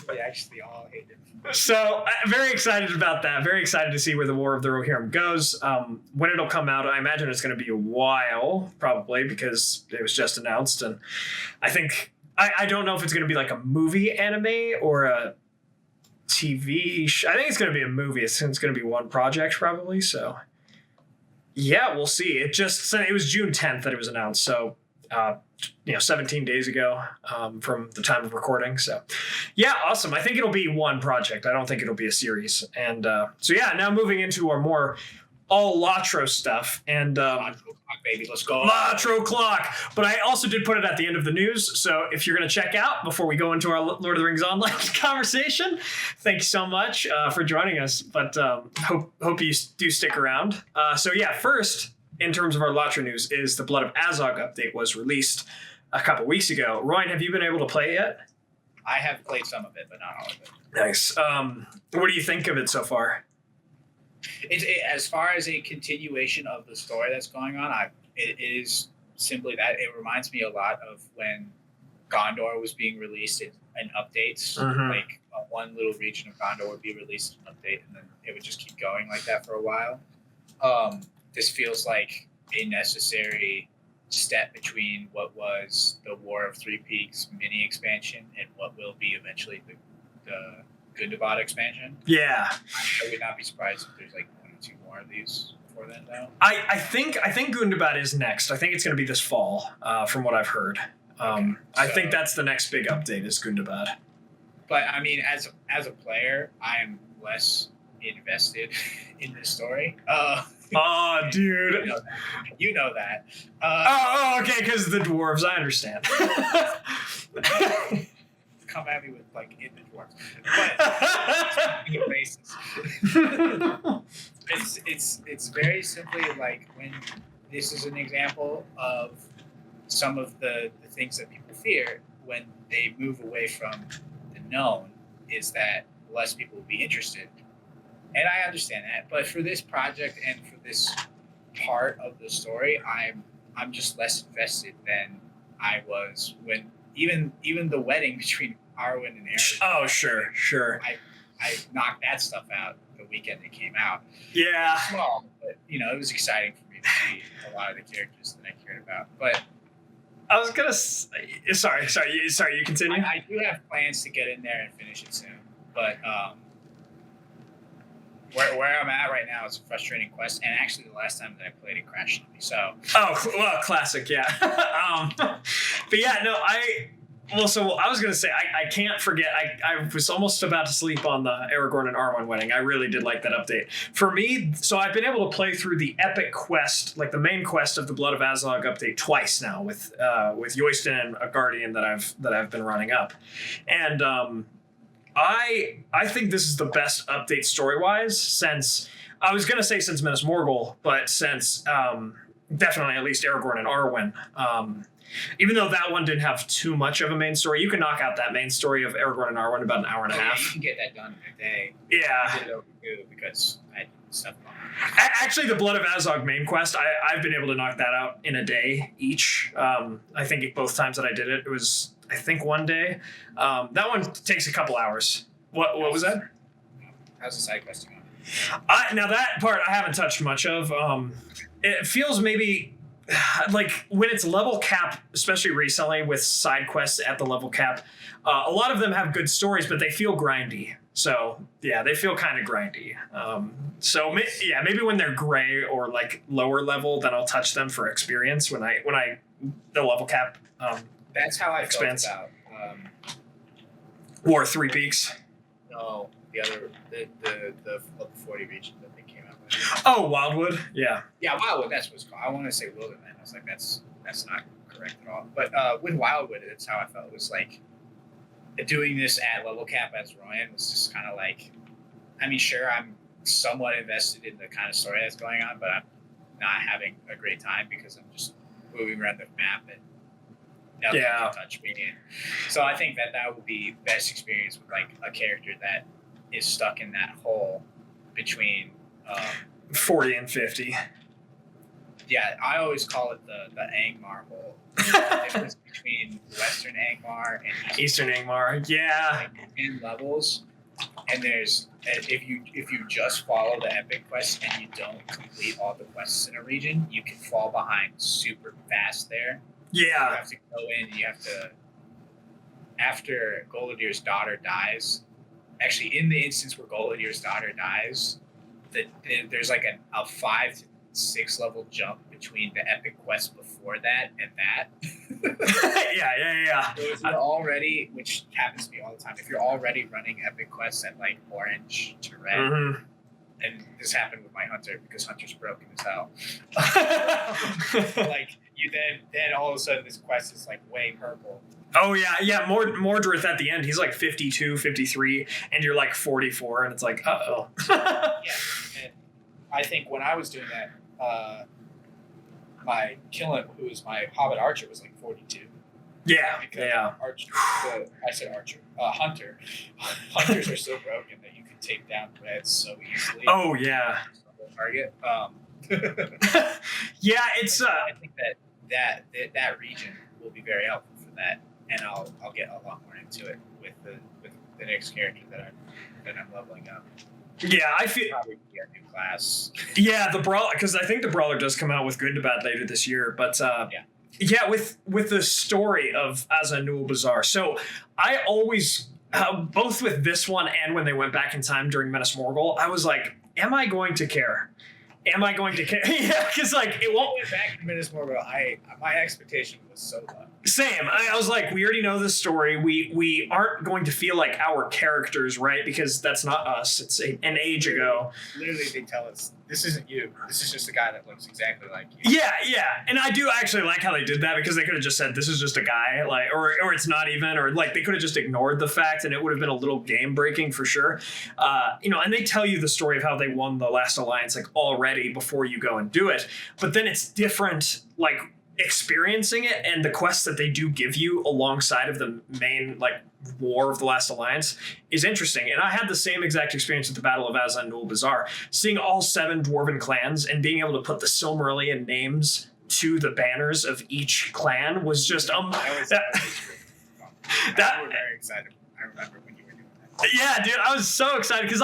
They actually all hate him. So very excited about that. Very excited to see where the War of the Rohirrim goes. When it'll come out, I imagine it's going to be a while, probably, because it was just announced. And I think, I don't know if it's going to be like a movie anime or a TV show. I think it's going to be a movie. It's going to be one project, probably. So, yeah, we'll see. It was June 10th that it was announced. So, 17 days ago from the time of recording. So, yeah, awesome. I think it'll be one project. I don't think it'll be a series. And now moving into our more all LOTRO stuff. And LOTRO clock, baby, let's go. LOTRO clock. But I also did put it at the end of the news. So if you're going to check out before we go into our Lord of the Rings Online conversation, thank you so much for joining us. But hope you do stick around. First, in terms of our LOTRO news, is the Blood of Azog update was released a couple weeks ago. Ryan, have you been able to play it yet? I have played some of it, but not all of it. Nice. What do you think of it so far? As far as a continuation of the story that's going on, it is simply that. It reminds me a lot of when Gondor was being released in updates. Mm-hmm. Like one little region of Gondor would be released in an update, and then it would just keep going like that for a while. This feels like a necessary step between what was the War of Three Peaks mini expansion and what will be eventually the Gundabad expansion. Yeah. I would not be surprised if there's like 1 or 2 more of these before then, though. I think Gundabad is next. I think it's going to be this fall, from what I've heard. I think that's the next big update is Gundabad. But I mean, as a player, I am less invested in this story. Oh, dude. You know that. Okay, because the dwarves, I understand. Come at me with, like, in the dwarves. But it's very simply like when this is an example of some of the things that people fear when they move away from the known is that less people will be interested. And I understand that, but for this project and for this part of the story, I'm just less invested than I was when even the wedding between Arwen and Aaron. Oh, sure. I knocked that stuff out the weekend it came out. Yeah. It was small, but it was exciting for me to see a lot of the characters that I cared about. But I was gonna. Sorry. You continue. I do have plans to get in there and finish it soon, but where I'm at right now is a frustrating quest, and actually the last time that I played it crashed on me. So. Oh well, classic, yeah. But yeah, no, So I was gonna say I can't forget. I was almost about to sleep on the Aragorn and Arwen wedding. I really did like that update. For me, so I've been able to play through the epic quest, like the main quest of the Blood of Azog update twice now with Yoyston and a Guardian that I've been running up, and I think this is the best update story wise since I was gonna say since Minas Morgul, but since definitely at least Aragorn and Arwen. Even though that one didn't have too much of a main story, you can knock out that main story of Aragorn and Arwen in about an hour and a half. You can get that done in a day. Yeah. I did it over too because I had stuff on. Actually, the Blood of Azog main quest, I've been able to knock that out in a day each. I think both times that I did it, it was, I think, one day. That one takes a couple hours. What was that? How's the side questing on? Now, that part I haven't touched much of. It feels maybe like when it's level cap, especially recently with side quests at the level cap, a lot of them have good stories, but they feel grindy. So yeah, they feel kind of grindy. Maybe when they're gray or like lower level, then I'll touch them for experience when the level cap. That's how I expands. felt about War of Three Peaks. No, the other the 40 region that they came out with. Oh, Wildwood, yeah. Yeah, Wildwood. That's what it's called. I want to say Wilderland. I was like, that's not correct at all. But with Wildwood, that's how I felt. It was like doing this at level cap as Rohan was just kind of like, I mean, sure, I'm somewhat invested in the kind of story that's going on, but I'm not having a great time because I'm just moving around the map and nothing can touch me. So I think that would be best experience with like a character that is stuck in that hole between 40 and 50. Yeah, I always call it the Angmar hole. The difference between Western Angmar and Eastern Angmar. Yeah. Like 10 levels, and there's if you just follow the epic quests and you don't complete all the quests in a region, you can fall behind super fast there. Yeah. You have to go in. You have to. After Golodir's daughter dies, actually, in the instance where Golodir's daughter dies, there's like a 5 to 6 level jump between the epic quest before that and that. Yeah. So if you're already, which happens to me all the time, if you're already running epic quests at like orange to red, and this happened with my hunter because hunter's broken as hell. Like you then all of a sudden this quest is like way purple. Oh yeah. Mordrith at the end, he's like 52, 53, and you're like 44, and it's like, uh-oh. Yeah, and I think when I was doing that, my Killen, who was my Hobbit archer, was like 42. Yeah, I said archer. Hunter. Hunters are so broken that you can take down reds so easily. Oh yeah. Target. Yeah, it's. I think that region will be very helpful for that, and I'll get a lot more into it with the next character that I'm leveling up. Yeah, I feel probably be a new class. Yeah, the brawler, because I think the brawler does come out with Gundabad later this year. But yeah, with the story of Azanul Bazaar. So I always, both with this one and when they went back in time during Minas Morgul, I was like, am I going to care? Am I going to care? Yeah, because like it won't. Back in Minas Morgul, my expectation was so low. Same. I was like, we already know this story. We aren't going to feel like our characters, right? Because that's not us. It's an age ago. Literally, they tell us, this isn't you. This is just a guy that looks exactly like you. Yeah. And I do actually like how they did that, because they could have just said, this is just a guy, like, or it's not even, or like they could have just ignored the fact, and it would have been a little game breaking for sure. And they tell you the story of how they won the Last Alliance, like already before you go and do it. But then it's different, like, experiencing it and the quests that they do give you alongside of the main like war of the Last Alliance is interesting. And I had the same exact experience with the Battle of Azanul Bazaar, seeing all 7 dwarven clans and being able to put the Silmarillion names to the banners of each clan was just I was very excited. I remember when you were doing that. Yeah, dude, I was so excited because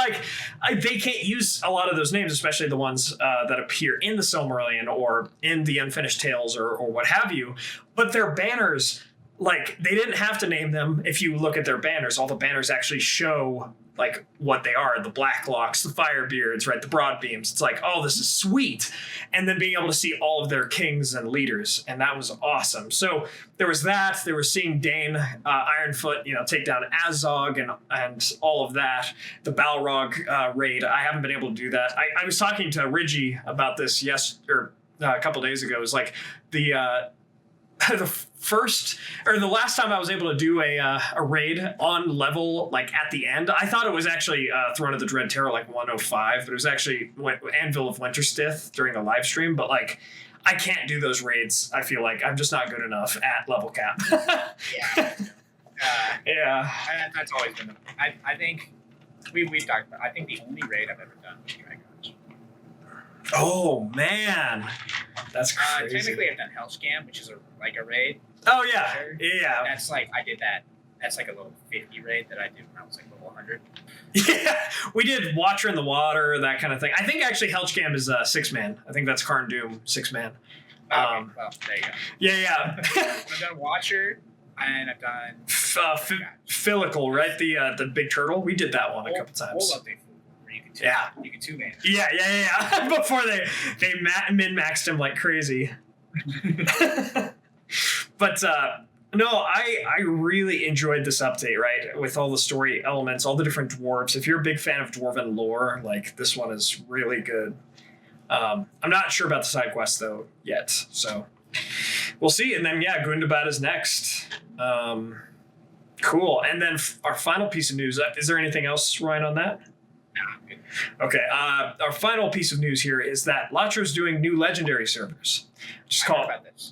they can't use a lot of those names, especially the ones that appear in the Silmarillion or in the Unfinished Tales or what have you. But their banners, like, they didn't have to name them. If you look at their banners, all the banners actually show like what they are: the Blacklocks, the Firebeards, right, the Broadbeams. It's like, oh, this is sweet. And then being able to see all of their kings and leaders, and that was awesome. So there was that. They were seeing Dane Ironfoot, take down Azog and all of that. The Balrog raid. I haven't been able to do that. I was talking to Ridgie about this a couple days ago. It was like the last time I was able to do a raid on level, like at the end. I thought it was actually Throne of the Dread Terror, like 105, but it was actually Anvil of Winterstith during the live stream. But like, I can't do those raids. I feel like I'm just not good enough at level cap. Yeah. That's always been. I think we've talked about. I think the only raid I've ever done was Dragon. Oh man, that's crazy. Technically, I've done Hellscam, which is like a raid. Oh yeah, Sure. Yeah. That's like I did that. That's like a level 50 raid that I did when I was like level 100. Yeah, we did Watcher in the Water, that kind of thing. I think actually Hellscam is 6-man. I think that's Karn Doom 6-man. Well, there you go. Yeah. I've done Watcher, and I've done Filical, right? The big turtle. We did that one a couple times. You can two-man. Yeah. Before they min-maxed him like crazy. But no, I really enjoyed this update, right? With all the story elements, all the different dwarves. If you're a big fan of dwarven lore, like, this one is really good. I'm not sure about the side quest though yet, so we'll see. And then Gundabad is next. Cool. And then our final piece of news. Is there anything else, Ryan, on that? Good. Okay, our final piece of news here is that LOTRO's doing new legendary servers. Just called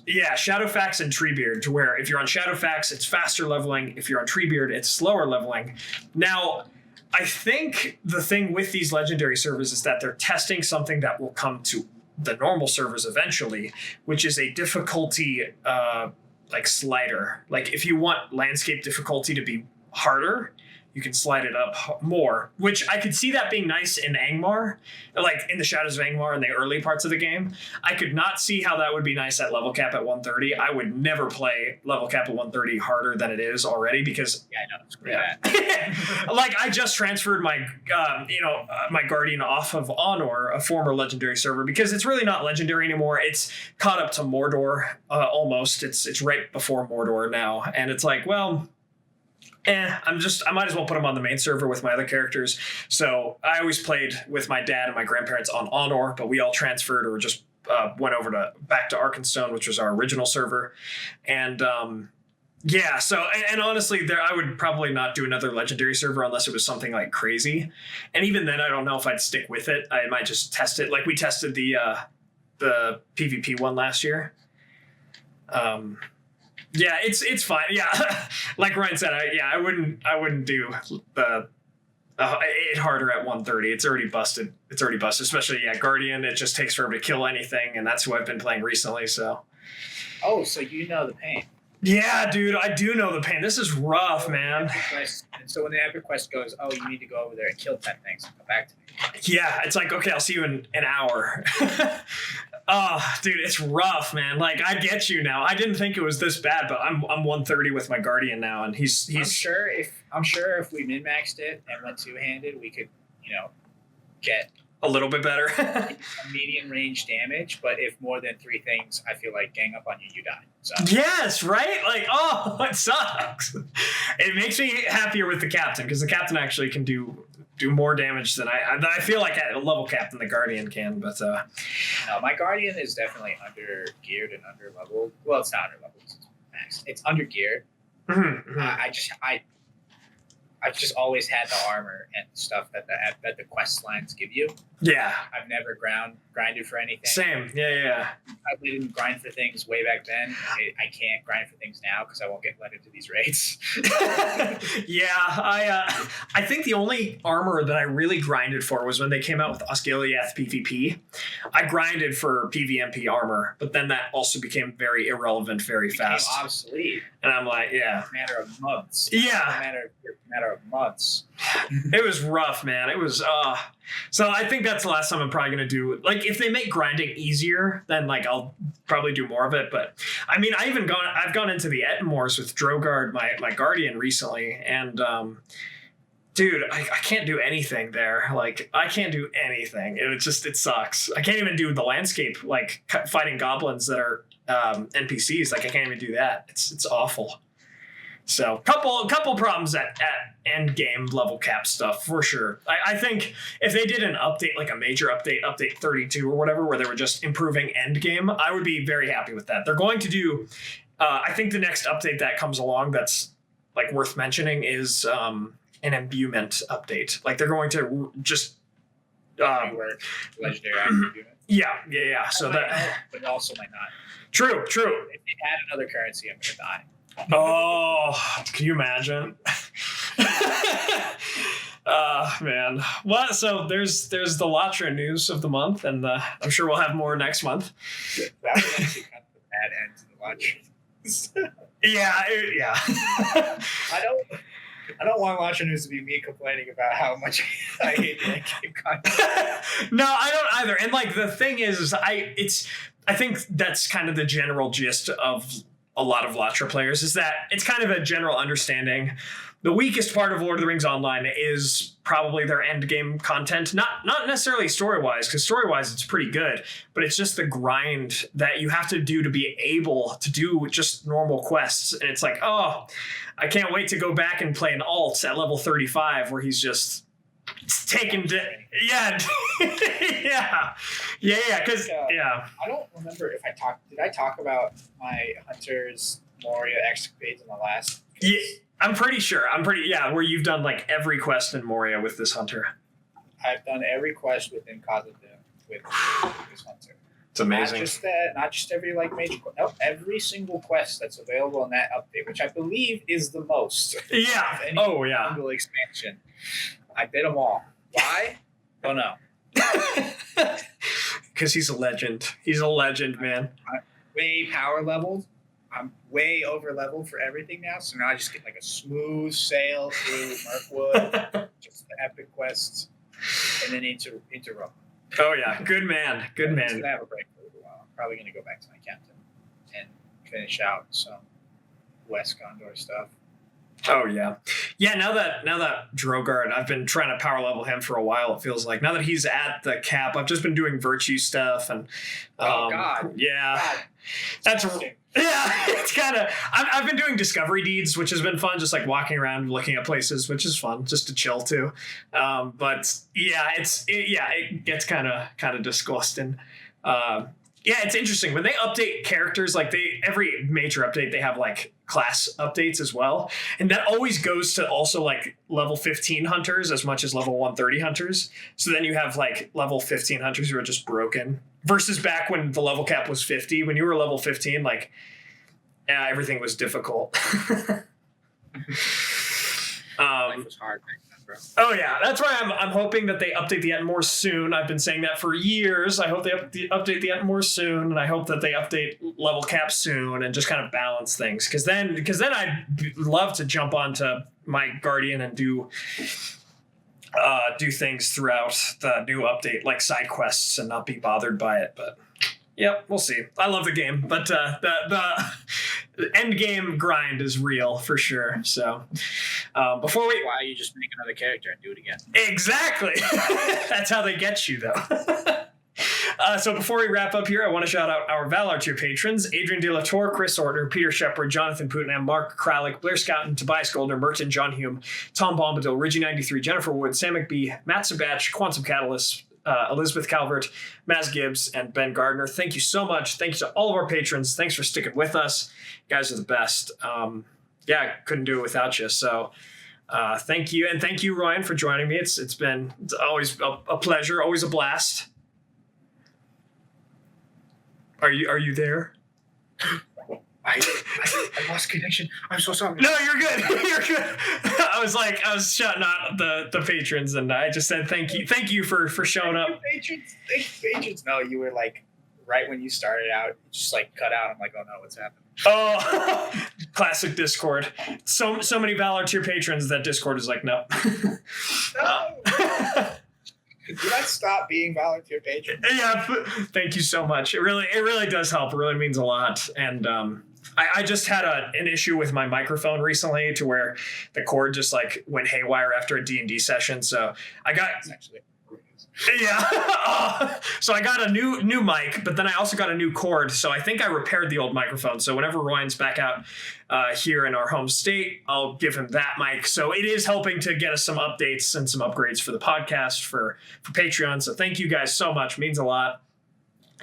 Shadowfax and Treebeard, to where if you're on Shadowfax, it's faster leveling. If you're on Treebeard, it's slower leveling. Now, I think the thing with these legendary servers is that they're testing something that will come to the normal servers eventually, which is a difficulty slider. Like, if you want landscape difficulty to be harder, you can slide it up more, which I could see that being nice in Angmar, like in the Shadows of Angmar in the early parts of the game. I could not see how that would be nice at level cap at 130. I would never play level cap at 130 harder than it is already, because like, I just transferred my my Guardian off of Honor, a former legendary server, because it's really not legendary anymore. It's caught up to Mordor almost. It's right before Mordor now, and it's like, well, I might as well put them on the main server with my other characters. So I always played with my dad and my grandparents on Honor, but we all transferred or just went over back to Arkenstone, which was our original server. And so honestly, I would probably not do another legendary server unless it was something like crazy. And even then, I don't know if I'd stick with it. I might just test it. Like, we tested the PvP one last year. Yeah, it's fine. Yeah, like Ryan said, I wouldn't do it harder at 130. It's already busted. Especially Guardian. It just takes forever to kill anything, and that's who I've been playing recently. So. Oh, so you know the pain. Yeah, dude, I do know the pain. This is rough, man. And so when the epic quest goes, oh, you need to go over there and kill 10 things and come back to me. Yeah, it's like, okay, I'll see you in an hour. Oh, dude, it's rough, man. Like, I get you now. I didn't think it was this bad, but I'm 130 with my Guardian now, and he's. I'm sure if we min-maxed it and went two-handed, we could, get a little bit better. a medium range damage, but if more than 3 things, I feel like gang up on you, you die. So. Yes, right? Like, oh, it sucks. It makes me happier with the captain, because the captain actually can do more damage than I feel like at a level cap than the Guardian can. But no, my Guardian is definitely under geared and under leveled. Well, it's not under leveled. It's maxed. It's under geared. Mm-hmm. I've just always had the armor and stuff that the quest lines give you. Yeah. I've never grinded for anything. Same. Yeah. I didn't grind for things way back then. I can't grind for things now because I won't get let into these raids. Yeah. I think the only armor that I really grinded for was when they came out with Osgiliath PvP. I grinded for PvMP armor, but then that also became very irrelevant very fast. Became obsolete. And I'm like, yeah. A matter of months. Yeah. A matter of months. It was rough, man. It was So I think that's the last time I'm probably going to do. Like, if they make grinding easier, then like I'll probably do more of it. But I mean, I've gone into the Ettenmoors with Drogard, my guardian, recently, and dude, I can't do anything there. Like, I can't do anything. It sucks. I can't even do the landscape, like fighting goblins that are NPCs. Like, I can't even do that. It's awful. So couple problems at end game level cap stuff for sure. I think if they did an update, like a major update 32 or whatever, where they were just improving end game, I would be very happy with that. They're going to do, I think the next update that comes along that's like worth mentioning is an imbuement update. Like, they're going to just legendary imbuement. Yeah. So that, help, but also might not. True. If they add another currency, I'm gonna die. Oh, can you imagine? Man. Well, so there's the LOTR news of the month, and I'm sure we'll have more next month. That was actually kind of a bad end to the LOTR. Yeah. I don't want LOTR news to be me complaining about how much I hate the game content. No, I don't either. And like the thing is I think that's kind of the general gist of a lot of LOTR players, is that it's kind of a general understanding. The weakest part of Lord of the Rings Online is probably their end game content. Not necessarily story-wise, because story-wise it's pretty good, but it's just the grind that you have to do to be able to do just normal quests. And it's like, oh, I can't wait to go back and play an alt at level 35 where he's just taken because I don't remember if I talk about my Hunter's Moria escapades in the last case? Yeah, I'm pretty sure. Where you've done like every quest in Moria with this hunter. I've done every quest within Khazad-dûm with this hunter. It's amazing. Not just that, not just every like major quest. No, every single quest that's available in that update, which I believe is the most. Yeah. Of any single expansion. I did them all. Why? Don't know. Because he's a legend. He's a legend, man. I'm way power leveled. I'm way over leveled for everything now. So now I just get like a smooth sail through Mirkwood, just the epic quests, and then into Rome. Oh yeah, good man. I'm gonna have a break for a little while. I'm probably gonna go back to my captain and finish out some West Gondor stuff. Oh yeah. Now that Drogard, I've been trying to power level him for a while. It feels like now that he's at the cap, I've just been doing virtue stuff and. God. That's it's kind of. I've been doing discovery deeds, which has been fun. Just like walking around, looking at places, which is fun, just to chill too. But yeah, it gets kind of disgusting. It's interesting when they update characters. Like every major update, they have like class updates as well, and that always goes to also like level 15 hunters as much as level 130 hunters. So then you have like level 15 hunters who are just broken. Versus back when the level cap was 50, when you were level 15, like everything was difficult. Life was hard back then, bro. Oh yeah, that's why I'm hoping that they update the Ettenmoors soon. I've been saying that for years. I hope they update the Ettenmoors soon, and I hope that they update level cap soon and just kind of balance things. Because then I'd love to jump onto my Guardian and do things throughout the new update, like side quests, and not be bothered by it. But yep, we'll see. I love the game, but the end game grind is real for sure. So before we, why you just make another character and do it again? Exactly. That's how they get you, though. So before we wrap up here, I want to shout out our Valar tier patrons: Adrian De La Torre, Chris Ortner, Peter Sheppard, Jonathan Putnam, Mark Kralick, Blair Scouten, Tobias Göldner, Merten, John Hume, Tom Bombadil, Reggie93, Jennifer Wood, Sam McBee, Matt Sibbach, QuantumCatalyst, Elizabeth Calvert, Maz Gibbs, and Ben Gardner. Thank you so much. Thank you to all of our patrons. Thanks for sticking with us. You guys are the best. Couldn't do it without you. So thank you. And thank you, Ryan, for joining me. It's always a pleasure, always a blast. Are you there? I lost connection. I'm so sorry. No, you're good. You're good. I was shouting out the patrons, and I just said thank you for showing up. Thank you, patrons. No, you were like right when you started out, just like cut out. I'm like, oh no, what's happening? Oh, classic Discord. So many Valar tier patrons that Discord is like, no. No. stop being volunteer patron. Yeah, thank you so much. It really does help. It really means a lot. And I just had an issue with my microphone recently to where the cord just like went haywire after a D&D session. So I got so I got a new mic, but then I also got a new cord. So I think I repaired the old microphone. So whenever Ryan's back out here in our home state, I'll give him that mic. So it is helping to get us some updates and some upgrades for the podcast for Patreon. So thank you guys so much. It means a lot.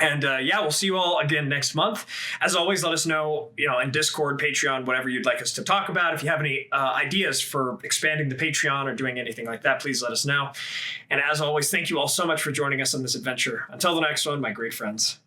And we'll see you all again next month. As always, let us know, in Discord, Patreon, whatever you'd like us to talk about. If you have any ideas for expanding the Patreon or doing anything like that, please let us know. And as always, thank you all so much for joining us on this adventure. Until the next one, my great friends.